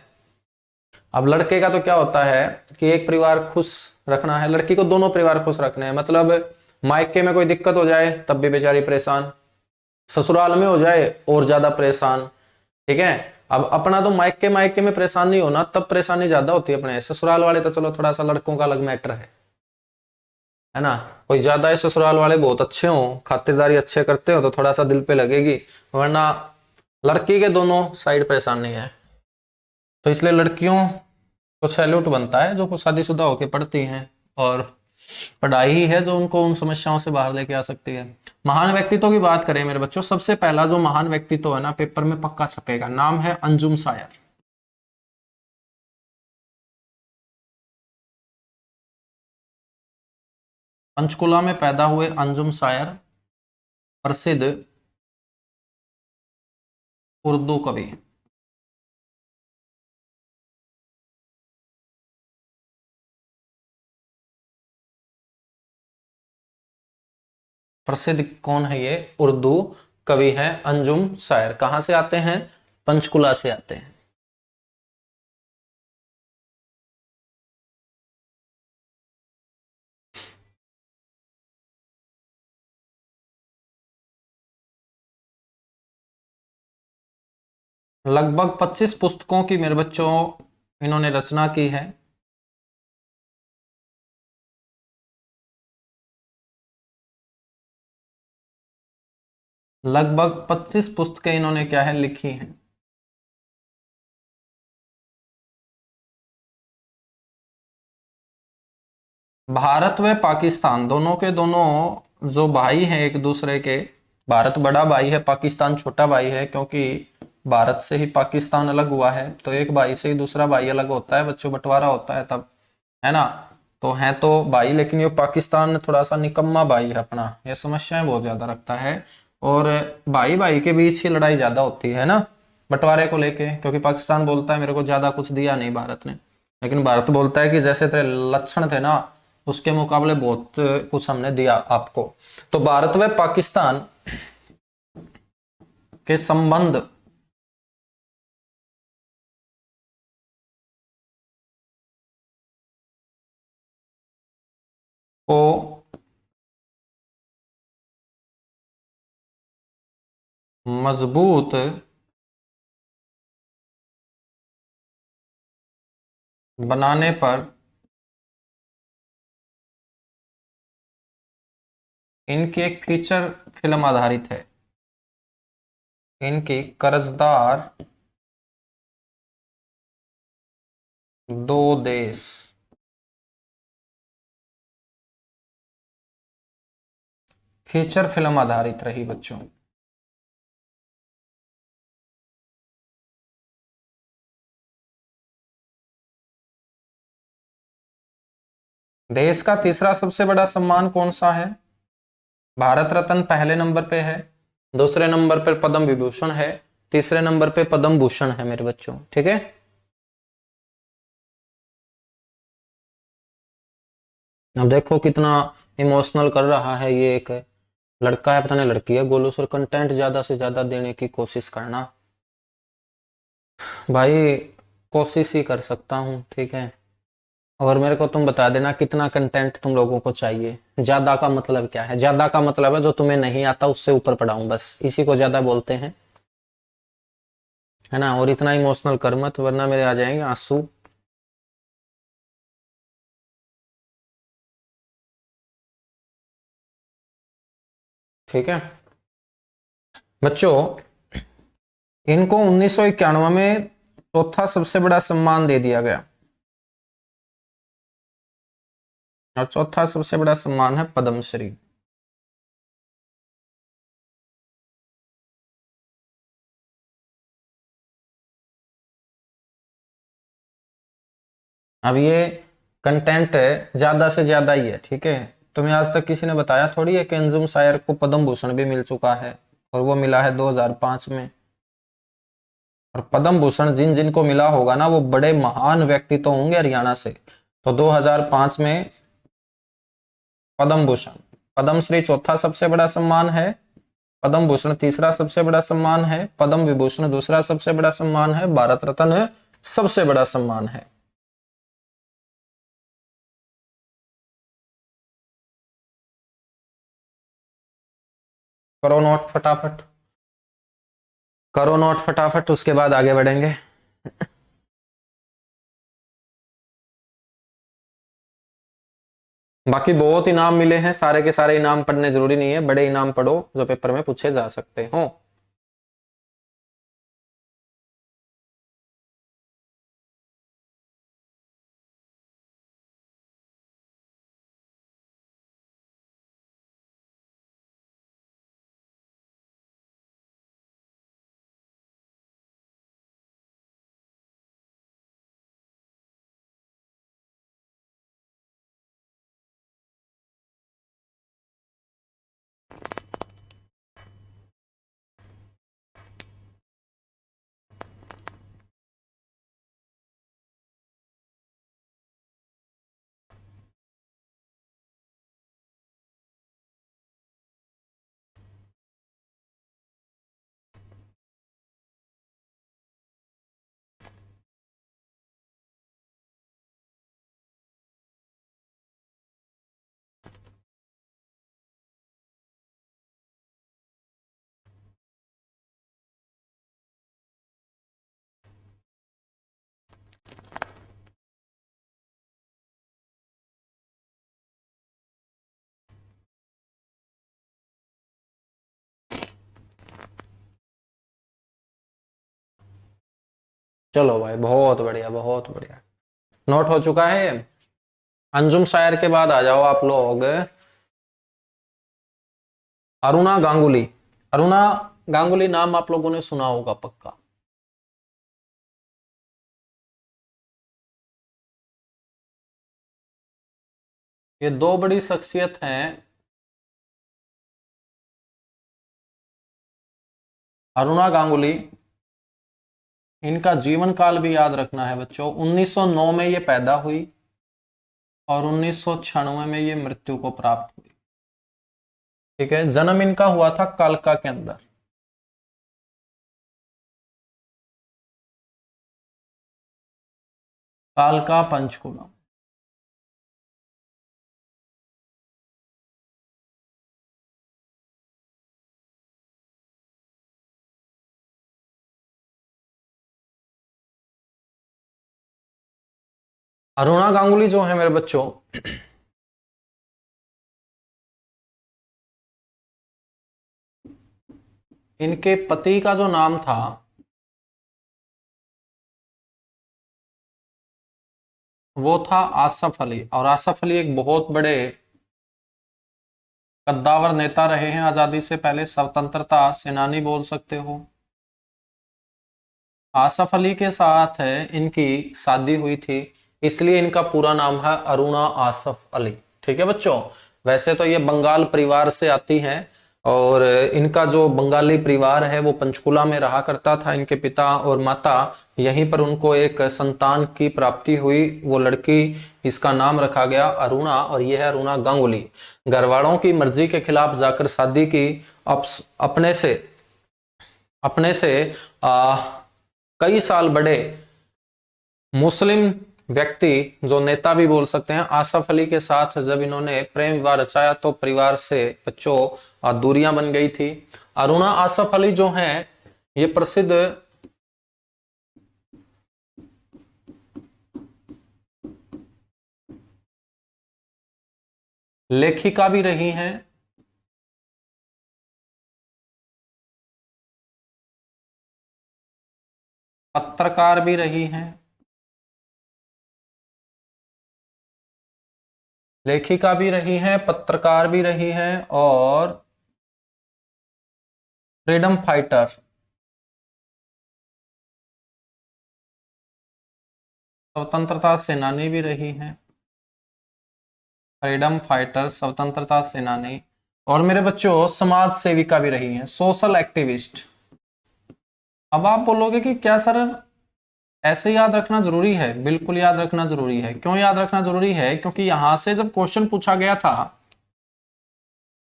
अब लड़के का तो क्या होता है कि एक परिवार खुश रखना है, लड़की को दोनों परिवार खुश रखने हैं। मतलब मायके में कोई दिक्कत हो जाए तब भी बेचारी परेशान, ससुराल में हो जाए और ज्यादा परेशान, ठीक है। अब अपना तो मायके मायके में परेशान नहीं होना, तब परेशानी ज्यादा होती है अपने ससुराल वाले, तो चलो थोड़ा सा लड़कों का अलग मैटर है ना। कोई ज्यादा है ससुराल वाले बहुत अच्छे हो, खातिरदारी अच्छे करते हो तो थोड़ा सा दिल पे लगेगी, वरना लड़की के दोनों साइड परेशान नहीं है। तो इसलिए लड़कियों को सैल्यूट बनता है जो शादीशुदा होकर पढ़ती हैं, और पढ़ाई ही है जो उनको उन समस्याओं से बाहर लेके आ सकती है। महान व्यक्तित्व की बात करें मेरे बच्चों, सबसे पहला जो महान व्यक्तित्व है ना, पेपर में पक्का छपेगा, नाम है अंजुम शायर। पंचकुला में पैदा हुए अंजुम शायर, प्रसिद्ध उर्दू कवि। प्रसिद्ध कौन है ये उर्दू कवि है अंजुम शायर। कहां से आते हैं? पंचकुला से आते हैं। लगभग 25 पुस्तकों की मेरे बच्चों इन्होंने रचना की है। लगभग 25 पुस्तकें इन्होंने क्या है लिखी हैं। भारत व पाकिस्तान दोनों के दोनों जो भाई हैं एक दूसरे के, भारत बड़ा भाई है, पाकिस्तान छोटा भाई है, क्योंकि भारत से ही पाकिस्तान अलग हुआ है, तो एक भाई से ही दूसरा भाई अलग होता है, बच्चों बंटवारा होता है तब, है ना। तो है तो भाई, लेकिन ये पाकिस्तान थोड़ा सा निकम्मा भाई है अपना, ये समस्याएं बहुत ज्यादा रखता है, और भाई भाई के बीच ही लड़ाई ज्यादा होती है ना बंटवारे को लेके, क्योंकि पाकिस्तान बोलता है मेरे को ज्यादा कुछ दिया नहीं भारत ने, लेकिन भारत बोलता है कि जैसे तेरे लक्षण थे ना उसके मुकाबले बहुत कुछ हमने दिया आपको। तो भारत व पाकिस्तान के संबंध को मजबूत बनाने पर इनकी एक फीचर फिल्म आधारित है। इनकी कर्जदार दो देश फीचर फिल्म आधारित रही बच्चों। देश का तीसरा सबसे बड़ा सम्मान कौन सा है? भारत रत्न पहले नंबर पे है, दूसरे नंबर पर पद्म विभूषण है, तीसरे नंबर पे पद्म भूषण है मेरे बच्चों, ठीक है। अब देखो कितना इमोशनल कर रहा है ये, एक लड़का है पता नहीं लड़की है, गोलू सर कंटेंट ज्यादा से ज्यादा देने की कोशिश करना भाई, कोशिश ही कर सकता हूँ, ठीक है। और मेरे को तुम बता देना कितना कंटेंट तुम लोगों को चाहिए। ज्यादा का मतलब क्या है? ज्यादा का मतलब है जो तुम्हें नहीं आता उससे ऊपर पढ़ाऊं, बस इसी को ज्यादा बोलते हैं, है ना। और इतना इमोशनल कर मत वरना मेरे आ जाएंगे आंसू। ठीक है बच्चों, इनको 1991 में चौथा सबसे बड़ा सम्मान दे दिया गया, और चौथा सबसे बड़ा सम्मान है पद्मश्री। अब ये कंटेंट ज्यादा से ज्यादा ही है, ठीक है। तुम्हें आज तक किसी ने बताया थोड़ी है कि अंजुम शायर को पद्म भूषण भी मिल चुका है, और वो मिला है 2005 में। और पद्म भूषण जिन जिनको मिला होगा ना, वो बड़े महान व्यक्ति तो होंगे हरियाणा से। तो 2005 में पद्म भूषण, पद्मश्री चौथा सबसे बड़ा सम्मान है, पद्म भूषण तीसरा सबसे बड़ा सम्मान है, पद्म विभूषण दूसरा सबसे बड़ा सम्मान है, भारत रत्न सबसे बड़ा सम्मान है। करो नोट फटाफट, करो नोट फटाफट, उसके बाद आगे बढ़ेंगे। बाकी बहुत इनाम मिले हैं, सारे के सारे इनाम पढ़ने जरूरी नहीं है, बड़े इनाम पढ़ो जो पेपर में पूछे जा सकते हो। चलो भाई, बहुत बढ़िया बहुत बढ़िया, नोट हो चुका है। अंजुम शायर के बाद आ जाओ आप लोग, अरुणा गांगुली। अरुणा गांगुली नाम आप लोगों ने सुना होगा पक्का। ये दो बड़ी शख्सियत हैं, अरुणा गांगुली। इनका जीवन काल भी याद रखना है बच्चों। 1909 में ये पैदा हुई और 1996 में ये मृत्यु को प्राप्त हुई, ठीक है। जन्म इनका हुआ था कालका के अंदर। कालका पंचकुला। अरुणा गांगुली जो है मेरे बच्चों, इनके पति का जो नाम था वो था आसफ अली। और आसफ अली एक बहुत बड़े कद्दावर नेता रहे हैं, आजादी से पहले स्वतंत्रता सेनानी बोल सकते हो। आसफ अली के साथ है इनकी शादी हुई थी, इसलिए इनका पूरा नाम है अरुणा आसफ अली, ठीक है बच्चों। वैसे तो ये बंगाल परिवार से आती हैं, और इनका जो बंगाली परिवार है वो पंचकुला में रहा करता था। इनके पिता और माता, यहीं पर उनको एक संतान की प्राप्ति हुई, वो लड़की, इसका नाम रखा गया अरुणा, और यह है अरुणा गांगुली। घर वालों की मर्जी के खिलाफ जाकर शादी की। अपने से आ, कई साल बड़े मुस्लिम व्यक्ति, जो नेता भी बोल सकते हैं, आसफ अली के साथ जब इन्होंने प्रेम विवाह रचाया तो परिवार से बच्चों दूरियां बन गई थी। अरुणा आसफ अली जो हैं, ये प्रसिद्ध लेखिका भी रही हैं, पत्रकार भी रही हैं, लेखिका भी रही हैं, पत्रकार भी रही हैं और फ्रीडम फाइटर, स्वतंत्रता सेनानी भी रही हैं। फ्रीडम फाइटर, स्वतंत्रता सेनानी, और मेरे बच्चों समाज सेविका भी रही हैं, सोशल एक्टिविस्ट। अब आप बोलोगे कि क्या सर ऐसे याद रखना जरूरी है? बिल्कुल याद रखना जरूरी है। क्यों याद रखना जरूरी है? क्योंकि यहां से जब क्वेश्चन पूछा गया था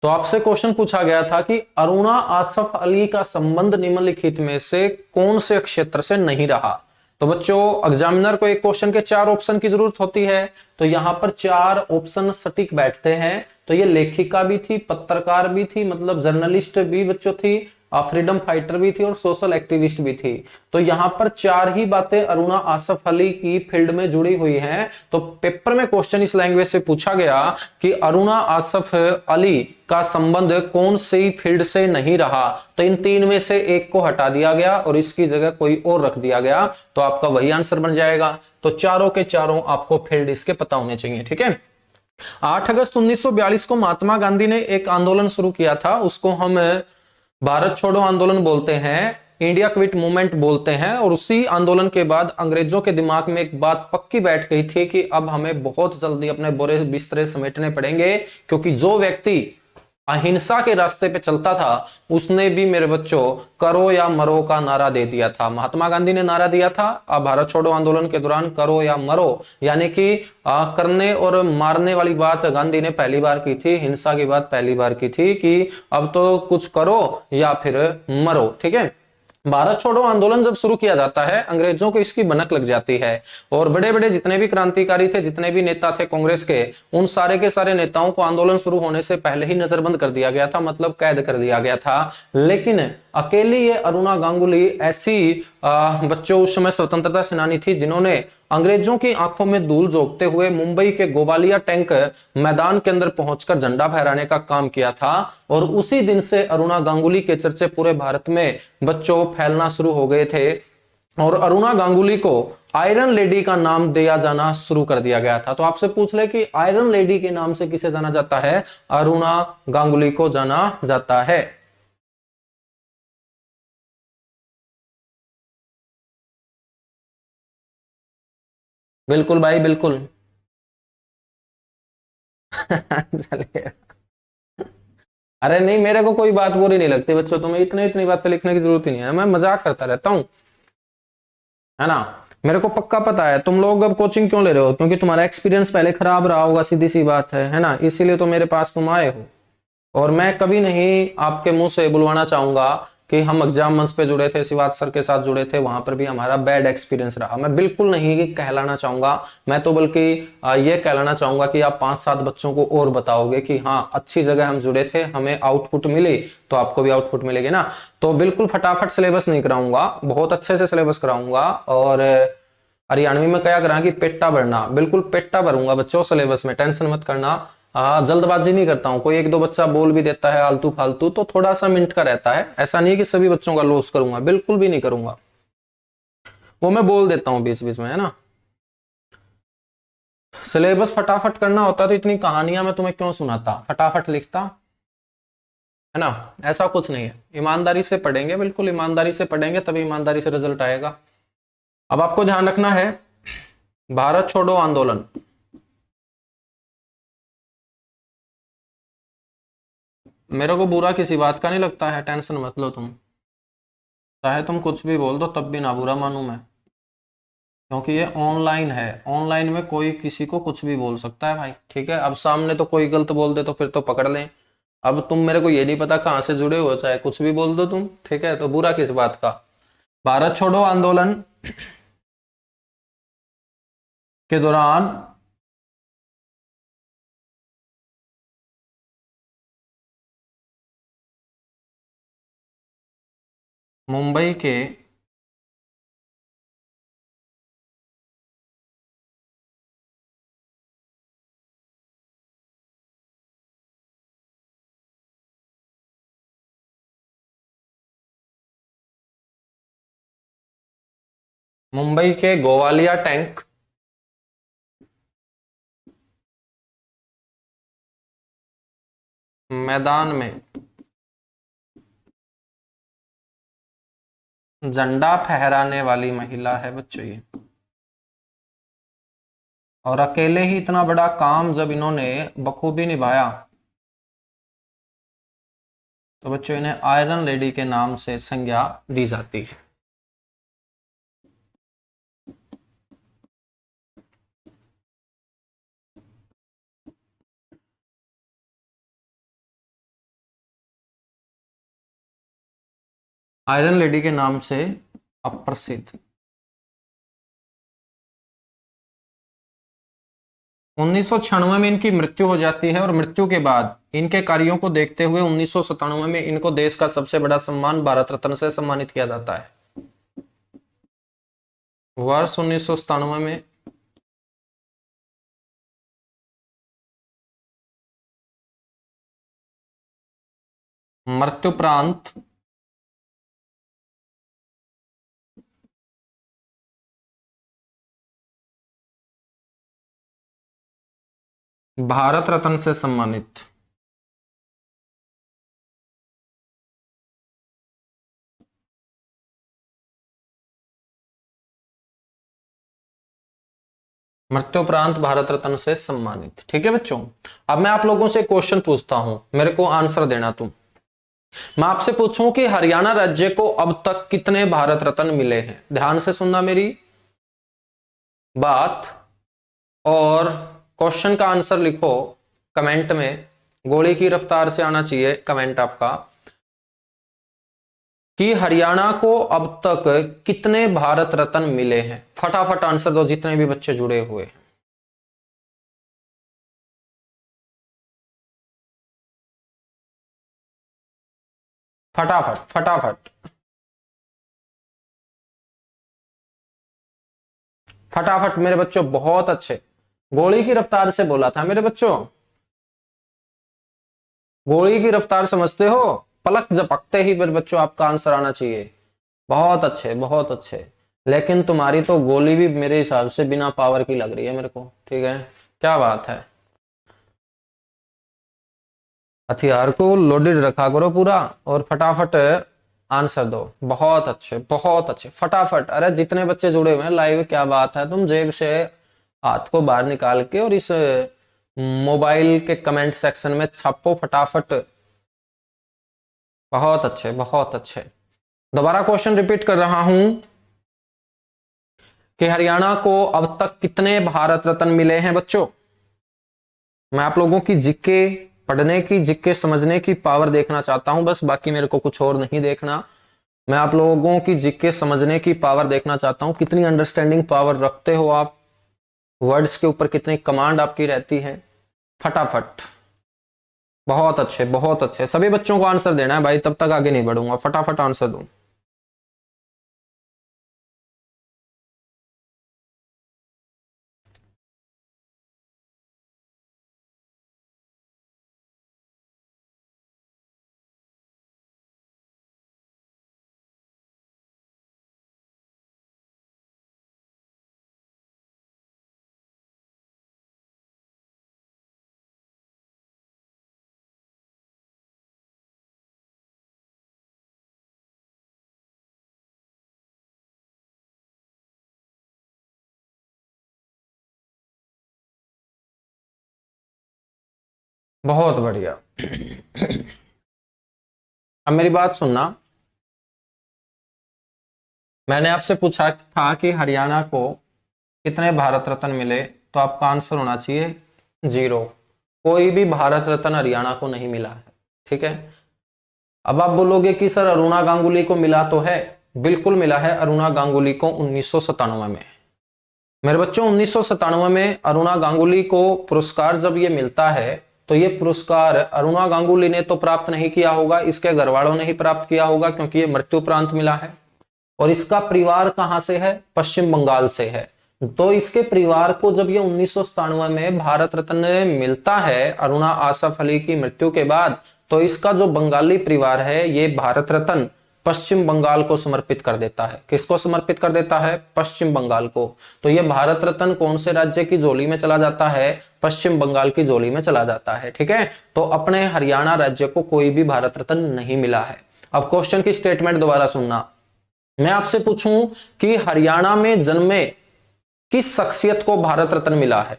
तो आपसे क्वेश्चन पूछा गया था कि अरुणा आसफ अली का संबंध निम्नलिखित में से कौन से क्षेत्र से नहीं रहा। तो बच्चों एग्जामिनर को एक क्वेश्चन के चार ऑप्शन की जरूरत होती है, तो यहां पर चार ऑप्शन सटीक बैठते हैं। तो ये लेखिका भी थी, पत्रकार भी थी, मतलब जर्नलिस्ट भी बच्चों थी, फ्रीडम फाइटर भी थी और सोशल एक्टिविस्ट भी थी। तो यहां पर चार ही बातें अरुणा आसफ अली की फील्ड में जुड़ी हुई हैं। तो पेपर में क्वेश्चन इस लैंग्वेज से पूछा गया कि अरुणा आसफ अली का संबंध कौन सी फील्ड से नहीं रहा, तो इन तीन में से एक को हटा दिया गया और इसकी जगह कोई और रख दिया गया, तो आपका वही आंसर बन जाएगा। तो चारों के चारों आपको फील्ड इसके पता होने चाहिए, ठीक है। 8 अगस्त 1942 को महात्मा गांधी ने एक आंदोलन शुरू किया था, उसको हम भारत छोड़ो आंदोलन बोलते हैं, इंडिया क्विट मूवमेंट बोलते हैं। और उसी आंदोलन के बाद अंग्रेजों के दिमाग में एक बात पक्की बैठ गई थी कि अब हमें बहुत जल्दी अपने बोरे बिस्तरे समेटने पड़ेंगे, क्योंकि जो व्यक्ति अहिंसा के रास्ते पे चलता था उसने भी मेरे बच्चों करो या मरो का नारा दे दिया था। महात्मा गांधी ने नारा दिया था भारत छोड़ो आंदोलन के दौरान, करो या मरो, यानी कि करने और मारने वाली बात गांधी ने पहली बार की थी, हिंसा की बात पहली बार की थी कि अब तो कुछ करो या फिर मरो, ठीक है। भारत छोड़ो आंदोलन जब शुरू किया जाता है अंग्रेजों को इसकी भनक लग जाती है, और बड़े बड़े जितने भी क्रांतिकारी थे, जितने भी नेता थे कांग्रेस के, उन सारे के सारे नेताओं को आंदोलन शुरू होने से पहले ही नजरबंद कर दिया गया था, मतलब कैद कर दिया गया था। लेकिन अकेली ये अरुणा गांगुली ऐसी बच्चों उस समय स्वतंत्रता सेनानी थी जिन्होंने अंग्रेजों की आंखों में धूल झोंकते हुए मुंबई के गोवालिया टैंक मैदान के अंदर पहुंचकर झंडा फहराने का काम किया था। और उसी दिन से अरुणा गांगुली के चर्चे पूरे भारत में बच्चों फैलना शुरू हो गए थे, और अरुणा गांगुली को आयरन लेडी का नाम दिया जाना शुरू कर दिया गया था। तो आपसे पूछ ले कि आयरन लेडी के नाम से किसे जाना जाता है? अरुणा गांगुली को जाना जाता है। बिल्कुल भाई बिल्कुल। चलिए, अरे नहीं, मेरे को कोई बात बुरी नहीं लगती बच्चों, तुम्हें इतने इतनी बातें लिखने की जरूरत ही नहीं है, मैं मजाक करता रहता हूँ, है ना। मेरे को पक्का पता है तुम लोग अब कोचिंग क्यों ले रहे हो, क्योंकि तुम्हारा एक्सपीरियंस पहले खराब रहा होगा, सीधी सी बात है ना, इसीलिए तो मेरे पास तुम आए हो। और मैं कभी नहीं आपके मुंह से बुलवाना चाहूंगा कि हम एग्जाम मंच पे जुड़े थे, शिवाज सर के साथ जुड़े थे, वहां पर भी हमारा बैड एक्सपीरियंस रहा, मैं बिल्कुल नहीं कहलाना चाहूंगा। मैं तो बल्कि ये कहलाना चाहूंगा कि आप 5-7 बच्चों को और बताओगे कि हाँ अच्छी जगह हम जुड़े थे, हमें आउटपुट मिली, तो आपको भी आउटपुट मिलेगी ना। तो बिल्कुल फटाफट सिलेबस नहीं कराऊंगा, बहुत अच्छे से सिलेबस कराऊंगा। और हरियाणवी में क्या करा कि पेट्टा भरना, बिल्कुल पेट्टा भरूंगा बच्चों सिलेबस में, टेंशन मत करना। जल्दबाजी नहीं करता हूं, कोई एक दो बच्चा बोल भी देता है आलतू फालतू तो थोड़ा सा मिनट का रहता है, ऐसा नहीं है कि सभी बच्चों का लॉस करूंगा, बिल्कुल भी नहीं करूंगा, वो मैं बोल देता हूँ बीच बीच में, है ना। सिलेबस फटाफट करना होता तो इतनी कहानियां मैं तुम्हें क्यों सुनाता, फटाफट लिखता, है ना। ऐसा कुछ नहीं है, ईमानदारी से पढ़ेंगे, बिल्कुल ईमानदारी से पढ़ेंगे तभी ईमानदारी से रिजल्ट आएगा। अब आपको ध्यान रखना है, भारत छोड़ो आंदोलन, मेरे को बुरा किसी बात का नहीं लगता है, टेंशन मत लो तुम, चाहे तुम कुछ भी बोल दो तब भी ना बुरा मानूं मैं, क्योंकि ये ऑनलाइन है, ऑनलाइन में कोई किसी को कुछ भी बोल सकता है भाई, ठीक है। अब सामने तो कोई गलत बोल दे तो फिर तो पकड़ लें, अब तुम मेरे को ये नहीं पता कहाँ से जुड़े हो, चाहे कुछ भी बोल दो तुम, ठीक है, तो बुरा किस बात का। भारत छोड़ो आंदोलन के दौरान मुंबई के मुंबई के गोवालिया टैंक मैदान में झंडा फहराने वाली महिला है बच्चों ये। और अकेले ही इतना बड़ा काम जब इन्होंने बखूबी निभाया तो बच्चों इन्हें आयरन लेडी के नाम से संज्ञा दी जाती है। आयरन लेडी के नाम से अप्रसिद्ध। 1996 में इनकी मृत्यु हो जाती है और मृत्यु के बाद इनके कार्यों को देखते हुए 1997 में इनको देश का सबसे बड़ा सम्मान भारत रत्न से सम्मानित किया जाता है। वर्ष 1997 में मृत्युपरांत भारत रत्न से सम्मानित। मृत्युपरांत भारत रत्न से सम्मानित। ठीक है बच्चों, अब मैं आप लोगों से क्वेश्चन पूछता हूं, मेरे को आंसर देना तुम। मैं आपसे पूछूं कि हरियाणा राज्य को अब तक कितने भारत रत्न मिले हैं। ध्यान से सुनना मेरी बात और क्वेश्चन का आंसर लिखो कमेंट में। गोली की रफ्तार से आना चाहिए कमेंट आपका कि हरियाणा को अब तक कितने भारत रत्न मिले हैं। फटाफट आंसर दो जितने भी बच्चे जुड़े हुए हैं। फटाफट फटाफट फटाफट मेरे बच्चों, बहुत अच्छे। गोली की रफ्तार से बोला था मेरे बच्चों, गोली की रफ्तार समझते हो, पलक झपकते ही मेरे बच्चों आपका आंसर आना चाहिए। बहुत अच्छे बहुत अच्छे। लेकिन तुम्हारी तो गोली भी मेरे हिसाब से बिना पावर की लग रही है मेरे को। ठीक है, क्या बात है, हथियार को लोडेड रखा करो पूरा और फटाफट आंसर दो। बहुत अच्छे बहुत अच्छे, फटाफट। अरे जितने बच्चे जुड़े हुए हैं लाइव, क्या बात है, तुम जेब से हाथ को बाहर निकाल के और इस मोबाइल के कमेंट सेक्शन में छापो फटाफट। बहुत अच्छे बहुत अच्छे। दोबारा क्वेश्चन रिपीट कर रहा हूं कि हरियाणा को अब तक कितने भारत रत्न मिले हैं बच्चों। मैं आप लोगों की जीके पढ़ने की, जीके समझने की पावर देखना चाहता हूं बस, बाकी मेरे को कुछ और नहीं देखना। मैं आप लोगों की जीके समझने की पावर देखना चाहता हूं, कितनी अंडरस्टैंडिंग पावर रखते हो आप, वर्ड्स के ऊपर कितनी कमांड आपकी रहती है। फटाफट। बहुत अच्छे बहुत अच्छे। सभी बच्चों को आंसर देना है भाई, तब तक आगे नहीं बढ़ूंगा। फटाफट आंसर दो। बहुत बढ़िया। अब मेरी बात सुनना, मैंने आपसे पूछा था कि हरियाणा को कितने भारत रत्न मिले, तो आपका आंसर होना चाहिए 0। कोई भी भारत रत्न हरियाणा को नहीं मिला है। ठीक है, अब आप बोलोगे कि सर अरुणा गांगुली को मिला तो है। बिल्कुल मिला है अरुणा गांगुली को 1997 में। मेरे बच्चों 1997 में अरुणा गांगुली को पुरस्कार जब ये मिलता है तो ये पुरस्कार अरुणा गांगुली ने तो प्राप्त नहीं किया होगा, इसके घर वालों ने ही प्राप्त किया होगा क्योंकि ये मृत्यु उपरांत मिला है। और इसका परिवार कहां से है, पश्चिम बंगाल से है। तो इसके परिवार को जब ये 1997 में भारत रत्न मिलता है अरुणा आसफ अली की मृत्यु के बाद, तो इसका जो बंगाली परिवार है ये भारत रत्न पश्चिम बंगाल को समर्पित कर देता है। किसको समर्पित कर देता है? पश्चिम बंगाल को। तो ये भारत रत्न कौन से राज्य की झोली में चला जाता है? पश्चिम बंगाल की झोली में चला जाता है। ठीक है, तो अपने हरियाणा राज्य को कोई भी भारत रत्न नहीं मिला है। अब क्वेश्चन की स्टेटमेंट दोबारा सुनना। मैं आपसे पूछूं कि हरियाणा में जन्मे किस शख्सियत को भारत रत्न मिला है?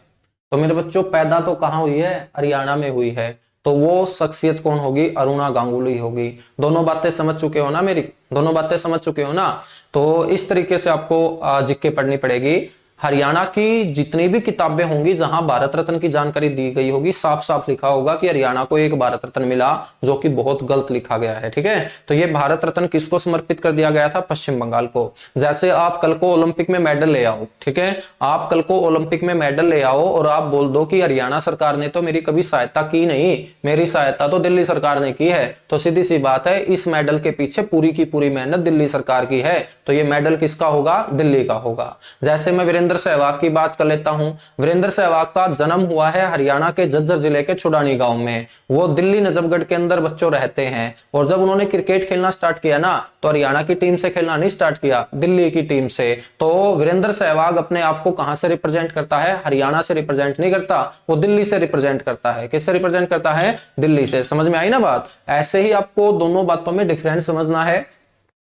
तो मेरे बच्चों, पैदा तो कहां हुई है? हरियाणा में हुई है। तो वो शख्सियत कौन होगी? अरुणा गांगुली होगी। दोनों बातें समझ चुके हो ना मेरी? दोनों बातें समझ चुके हो ना? तो इस तरीके से आपको जीके पढ़नी पड़ेगी। हरियाणा की जितनी भी किताबें होंगी जहां भारत रत्न की जानकारी दी गई होगी, साफ साफ लिखा होगा कि हरियाणा को एक भारत रत्न मिला, जो कि बहुत गलत लिखा गया है। ठीक है, तो ये भारत रत्न किसको समर्पित कर दिया गया था? पश्चिम बंगाल को। जैसे आप कल को ओलंपिक में मेडल ले आओ, ठीक है, आप कल को ओलंपिक में मेडल ले आओ और आप बोल दो कि हरियाणा सरकार ने तो मेरी कभी सहायता की नहीं, मेरी सहायता तो दिल्ली सरकार ने की है, तो सीधी सी बात है, इस मेडल के पीछे पूरी की पूरी मेहनत दिल्ली सरकार की है। तो ये मेडल किसका होगा? दिल्ली का होगा। जैसे मैं वीरेंद्र सहवाग की बात कर लेता हूं। वीरेंद्र सहवाग का जन्म हुआ है हरियाणा के झज्जर जिले के छुड़ानी गांव में। वो दिल्ली नजफगढ़ के अंदर बच्चों रहते हैं, और जब उन्होंने क्रिकेट खेलना स्टार्ट किया ना, तो हरियाणा की टीम से खेलना नहीं स्टार्ट किया, दिल्ली की टीम से। तो वीरेंद्र सहवाग अपने आप को कहां से रिप्रेजेंट करता है? हरियाणा से रिप्रेजेंट नहीं करता, वो दिल्ली से रिप्रेजेंट करता है। किससे रिप्रेजेंट करता है? दिल्ली से। समझ में आई ना बात? ऐसे ही आपको दोनों बातों में डिफरेंस समझना है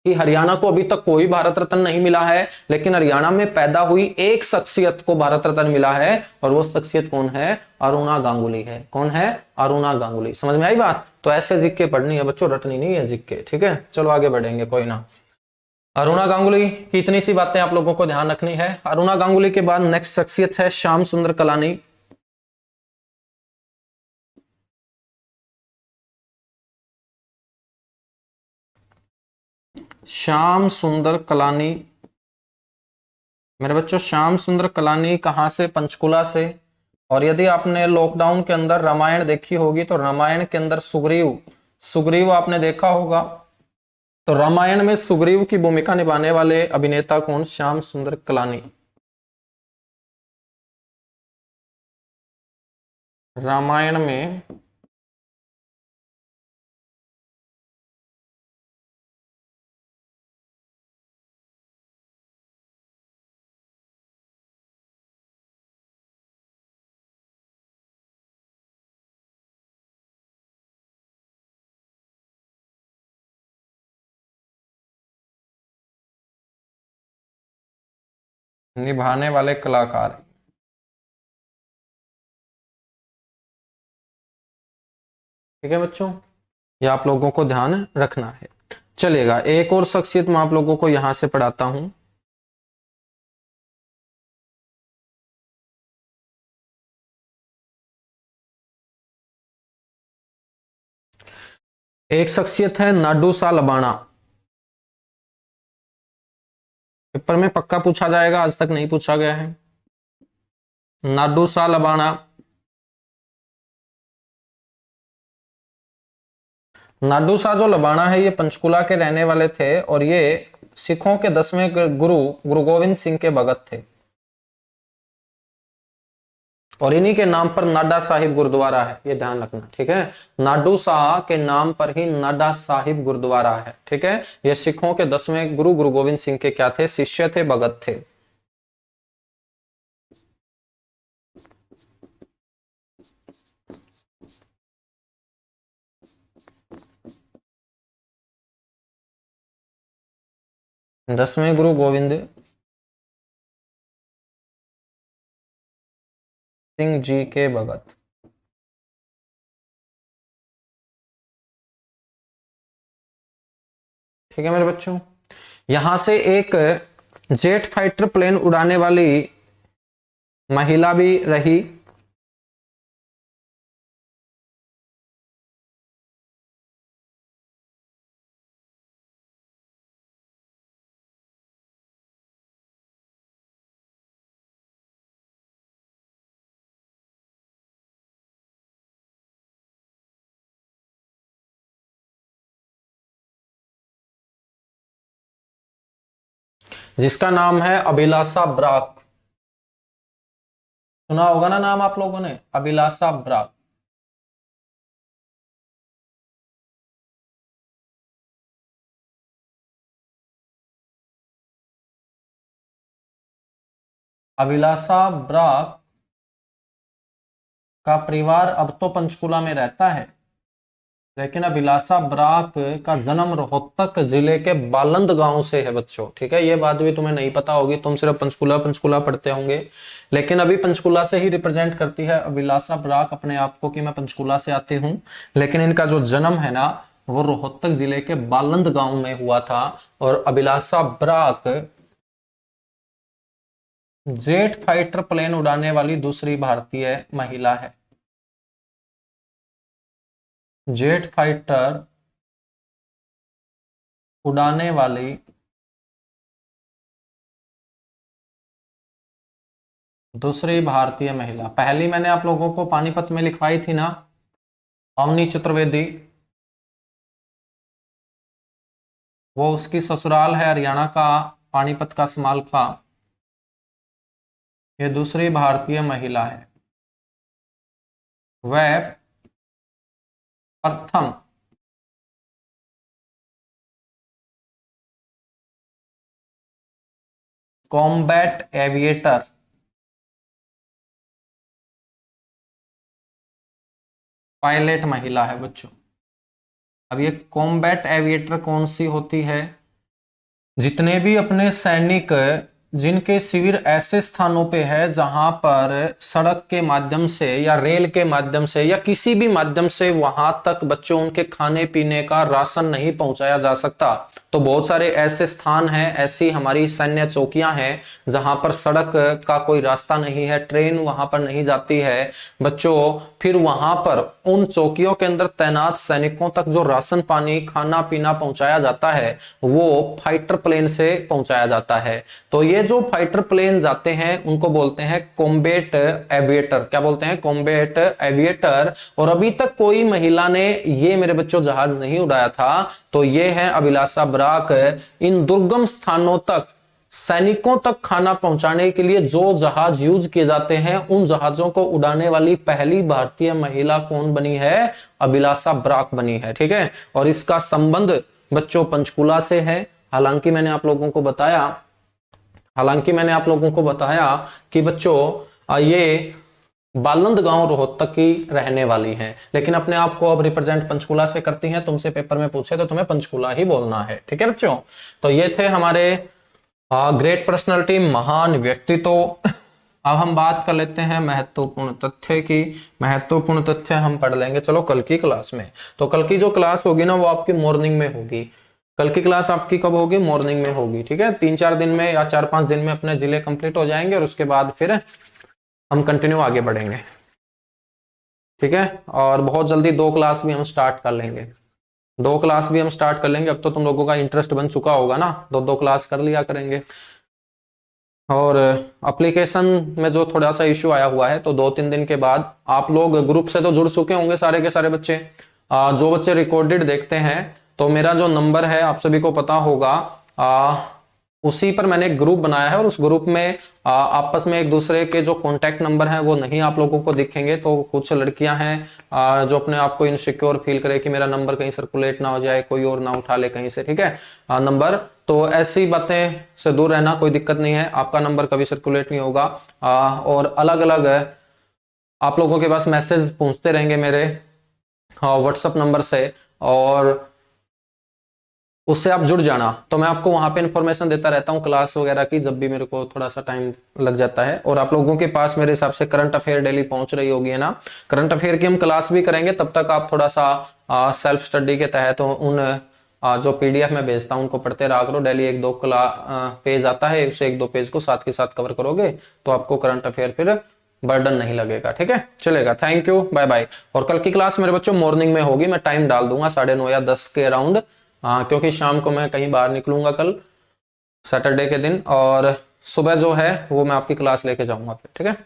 कि हरियाणा को अभी तक कोई भारत रत्न नहीं मिला है, लेकिन हरियाणा में पैदा हुई एक शख्सियत को भारत रत्न मिला है, और वो शख्सियत कौन है? अरुणा गांगुली है। कौन है? अरुणा गांगुली। समझ में आई बात? तो ऐसे जिक्के पढ़नी है बच्चों, रटनी नहीं है जिक्के। ठीक है, चलो आगे बढ़ेंगे, कोई ना। अरुणा गांगुली की इतनी सी बातें आप लोगों को ध्यान रखनी है। अरुणा गांगुली के बाद नेक्स्ट शख्सियत है श्याम सुंदर कलानी। श्याम सुंदर कलानी मेरे बच्चों, श्याम सुंदर कलानी कहां से? पंचकुला से। और यदि आपने लॉकडाउन के अंदर रामायण देखी होगी, तो रामायण के अंदर सुग्रीव सुग्रीव आपने देखा होगा। तो रामायण में सुग्रीव की भूमिका निभाने वाले अभिनेता कौन? श्याम सुंदर कलानी। रामायण में निभाने वाले कलाकार। ठीक है बच्चों, ये आप लोगों को ध्यान रखना है। चलेगा, एक और शख्सियत मैं आप लोगों को यहां से पढ़ाता हूं। एक शख्सियत है नाडू सा लबाना। पेपर में पक्का पूछा जाएगा, आज तक नहीं पूछा गया है। नाडू सा लबाना। नाडू सा जो लबाना है, ये पंचकुला के रहने वाले थे, और ये सिखों के 10वें गुरु गुरु गोविंद सिंह के भगत थे। और इन्हीं के नाम पर नाडा साहिब गुरुद्वारा है, ये ध्यान रखना। ठीक है, नाडू शाह के नाम पर ही नाडा साहिब गुरुद्वारा है। ठीक है, ये सिखों के 10वें गुरु गुरु गोविंद सिंह के क्या थे? शिष्य थे, भगत थे। दसवें गुरु गोविंद सिंह जी के भगत। ठीक है मेरे बच्चों, यहां से एक जेट फाइटर प्लेन उड़ाने वाली महिला भी रही। जिसका नाम है अभिलाषा ब्राक। सुना होगा ना नाम आप लोगों ने, अभिलाषा ब्राक। अभिलाषा ब्राक का परिवार अब तो पंचकुला में रहता है, लेकिन अभिलाषा ब्राक का जन्म रोहतक जिले के बालंद गांव से है बच्चों। ठीक है, ये बात भी तुम्हें नहीं पता होगी, तुम सिर्फ पंचकुला पंचकुला पढ़ते होंगे, लेकिन अभी पंचकुला से ही रिप्रेजेंट करती है अभिलाषा ब्राक अपने आप को कि मैं पंचकुला से आती हूँ, लेकिन इनका जो जन्म है ना वो रोहतक जिले के बालंद गांव में हुआ था। और अभिलाषा ब्राक जेट फाइटर प्लेन उड़ाने वाली दूसरी भारतीय महिला है। जेट फाइटर उड़ाने वाली दूसरी भारतीय महिला, पहली मैंने आप लोगों को पानीपत में लिखवाई थी ना, अवनी चतुर्वेदी, वो उसकी ससुराल है हरियाणा का पानीपत का समालखा। ये दूसरी भारतीय महिला है। वह प्रथम कॉम्बैट एविएटर पायलट महिला है बच्चों। अब ये कॉम्बैट एविएटर कौन सी होती है? जितने भी अपने सैनिक जिनके शिविर ऐसे स्थानों पे है जहां पर सड़क के माध्यम से या रेल के माध्यम से या किसी भी माध्यम से वहां तक बच्चों उनके खाने पीने का राशन नहीं पहुंचाया जा सकता, तो बहुत सारे ऐसे स्थान हैं, ऐसी हमारी सैन्य चौकियां हैं जहां पर सड़क का कोई रास्ता नहीं है, ट्रेन वहां पर नहीं जाती है बच्चों। फिर वहां पर उन चौकियों के अंदर तैनात सैनिकों तक जो राशन पानी खाना पीना पहुंचाया जाता है वो फाइटर प्लेन से पहुंचाया जाता है। तो ये जो फाइटर प्लेन जाते हैं उनको बोलते हैं कॉम्बैट एविएटर। क्या बोलते हैं? Combat aviator. और अभी तक कोई महिला ने ये मेरे बच्चों जहाज नहीं उड़ाया था, तो ये है अभिलाषा ब्राक। इन दुर्गम स्थानों तक सैनिकों तक खाना पहुंचाने के लिए जो जहाज यूज किए जाते हैं उन जहाजों को उड़ाने वाली पहली भारतीय महिला कौन बनी है? अभिलाषा ब्राक बनी है। ठीक है, और इसका संबंध बच्चों पंचकुला से है। हालांकि मैंने आप लोगों को बताया कि बच्चों ये बालंद गांव रोहतक की रहने वाली हैं, लेकिन अपने आप को अब रिप्रेजेंट पंचकुला से करती हैं। तुमसे पेपर में पूछे तो तुम्हें पंचकुला ही बोलना है। ठीक है बच्चों, तो ये थे हमारे ग्रेट पर्सनालिटी, महान व्यक्तित्व। अब हम बात कर लेते हैं महत्वपूर्ण तथ्य की। महत्वपूर्ण तथ्य हम पढ़ लेंगे चलो कल की क्लास में। तो कल की जो क्लास होगी ना वो आपकी मॉर्निंग में होगी। कल की क्लास आपकी कब होगी? मॉर्निंग में होगी। ठीक है, 3-4 दिन में या 4-5 दिन में अपने जिले कंप्लीट हो जाएंगे और उसके बाद फिर हम कंटिन्यू आगे बढ़ेंगे। ठीक है, और बहुत जल्दी 2 क्लास भी हम स्टार्ट कर लेंगे। अब तो तुम लोगों का इंटरेस्ट बन चुका होगा ना, 2-2 क्लास कर लिया करेंगे। और एप्लीकेशन में जो थोड़ा सा इश्यू आया हुआ है, तो 2-3 दिन के बाद आप लोग ग्रुप से तो जुड़ चुके होंगे सारे के सारे बच्चे। जो बच्चे रिकॉर्डेड देखते हैं तो मेरा जो नंबर है आप सभी को पता होगा, उसी पर मैंने एक ग्रुप बनाया है और उस ग्रुप में आपस में एक दूसरे के जो कॉन्टैक्ट नंबर हैं वो नहीं आप लोगों को दिखेंगे। तो कुछ लड़कियां हैं जो अपने आप को इनसिक्योर फील करे कि मेरा नंबर कहीं सर्कुलेट ना हो जाए, कोई और ना उठा ले कहीं से। ठीक है, नंबर तो ऐसी बातें से दूर रहना, कोई दिक्कत नहीं है, आपका नंबर कभी सर्कुलेट नहीं होगा। और अलग अलग आप लोगों के पास मैसेज पहुंचते रहेंगे मेरे व्हाट्सएप नंबर से, और उससे आप जुड़ जाना। तो मैं आपको वहां पे इंफॉर्मेशन देता रहता हूँ क्लास वगैरह की, जब भी मेरे को थोड़ा सा टाइम लग जाता है। और आप लोगों के पास मेरे हिसाब से करंट अफेयर डेली पहुंच रही होगी, है ना। करंट अफेयर की हम क्लास भी करेंगे, तब तक आप थोड़ा सा सेल्फ स्टडी के तहत उन जो पीडीएफ में भेजता हूं उनको पढ़ते रहा करो। डेली 1-2 पेज आता है, उसे 1-2 पेज को साथ के साथ कवर करोगे तो आपको करंट अफेयर फिर बर्डन नहीं लगेगा। ठीक है, चलेगा। Thank you, bye bye. और कल की क्लास मेरे बच्चों मॉर्निंग में होगी, मैं टाइम डाल दूंगा 9:30 या 10 के अराउंड, क्योंकि शाम को मैं कहीं बाहर निकलूंगा कल सैटरडे के दिन, और सुबह जो है वो मैं आपकी क्लास लेके जाऊंगा फिर। ठीक है,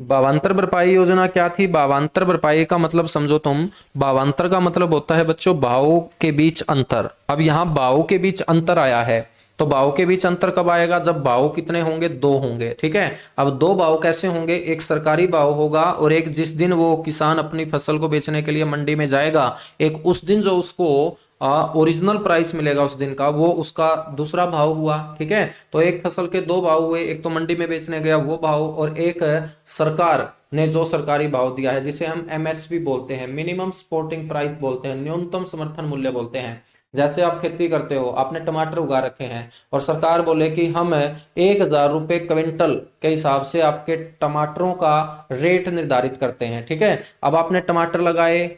भावांतर भरपाई योजना क्या थी? भावांतर भरपाई का मतलब समझो तुम, भावांतर का मतलब होता है बच्चों भावों के बीच अंतर। अब यहाँ भावों के बीच अंतर आया है, तो भाव के बीच अंतर कब आएगा? जब भाव कितने होंगे? 2 होंगे। ठीक है, अब 2 भाव कैसे होंगे? एक सरकारी भाव होगा और एक जिस दिन वो किसान अपनी फसल को बेचने के लिए मंडी में जाएगा, एक उस दिन जो उसको ओरिजिनल प्राइस मिलेगा उस दिन का, वो उसका दूसरा भाव हुआ। ठीक है, तो एक फसल के 2 भाव हुए, एक तो मंडी में बेचने गया वो भाव, और एक सरकार ने जो सरकारी भाव दिया है, जिसे हम एमएसपी बोलते हैं, मिनिमम सपोर्टिंग प्राइस बोलते हैं, न्यूनतम समर्थन मूल्य बोलते हैं। जैसे आप खेती करते हो, आपने टमाटर उगा रखे हैं और सरकार बोले कि हम 1,000 रुपये क्विंटल के हिसाब से आपके टमाटरों का रेट निर्धारित करते हैं। ठीक है, अब आपने टमाटर लगाए,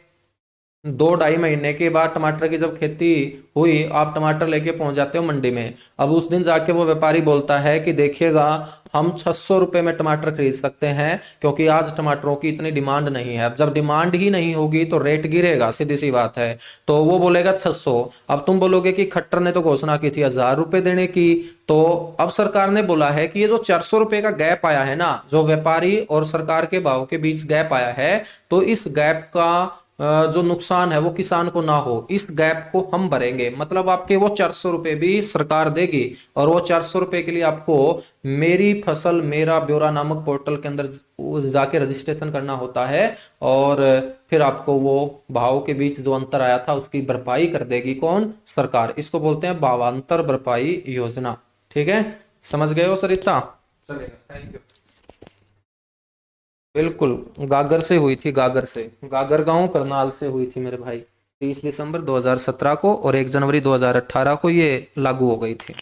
2-2.5 महीने के बाद टमाटर की जब खेती हुई, आप टमाटर लेके पहुंच जाते हो मंडी में। अब उस दिन जाके वो व्यापारी बोलता है कि देखिएगा, हम 600 रुपये में टमाटर खरीद सकते हैं क्योंकि आज टमाटरों की इतनी डिमांड नहीं है। अब जब डिमांड ही नहीं होगी तो रेट गिरेगा, सीधी सी बात है। तो वो बोलेगा 600। अब तुम बोलोगे कि खट्टर ने तो घोषणा की थी 1,000 रुपये देने की। तो अब सरकार ने बोला है कि ये जो 400 रुपये का गैप आया है ना, जो व्यापारी और सरकार के भाव के बीच गैप आया है, तो इस गैप का जो नुकसान है वो किसान को ना हो, इस गैप को हम भरेंगे। मतलब आपके वो 400 रुपये भी सरकार देगी, और वो 400 रुपये के लिए आपको मेरी फसल मेरा ब्यौरा नामक पोर्टल के अंदर जाके रजिस्ट्रेशन करना होता है, और फिर आपको वो भाव के बीच जो अंतर आया था उसकी भरपाई कर देगी। कौन? सरकार। इसको बोलते हैं भावांतर भरपाई योजना। ठीक है, समझ गए हो सरिता? चलेगा, थैंक यू। बिल्कुल, गागर से हुई थी, गागर से, गागर गांव करनाल से हुई थी मेरे भाई, 30 दिसंबर 2017 को, और 1 जनवरी 2018 को ये लागू हो गई थी।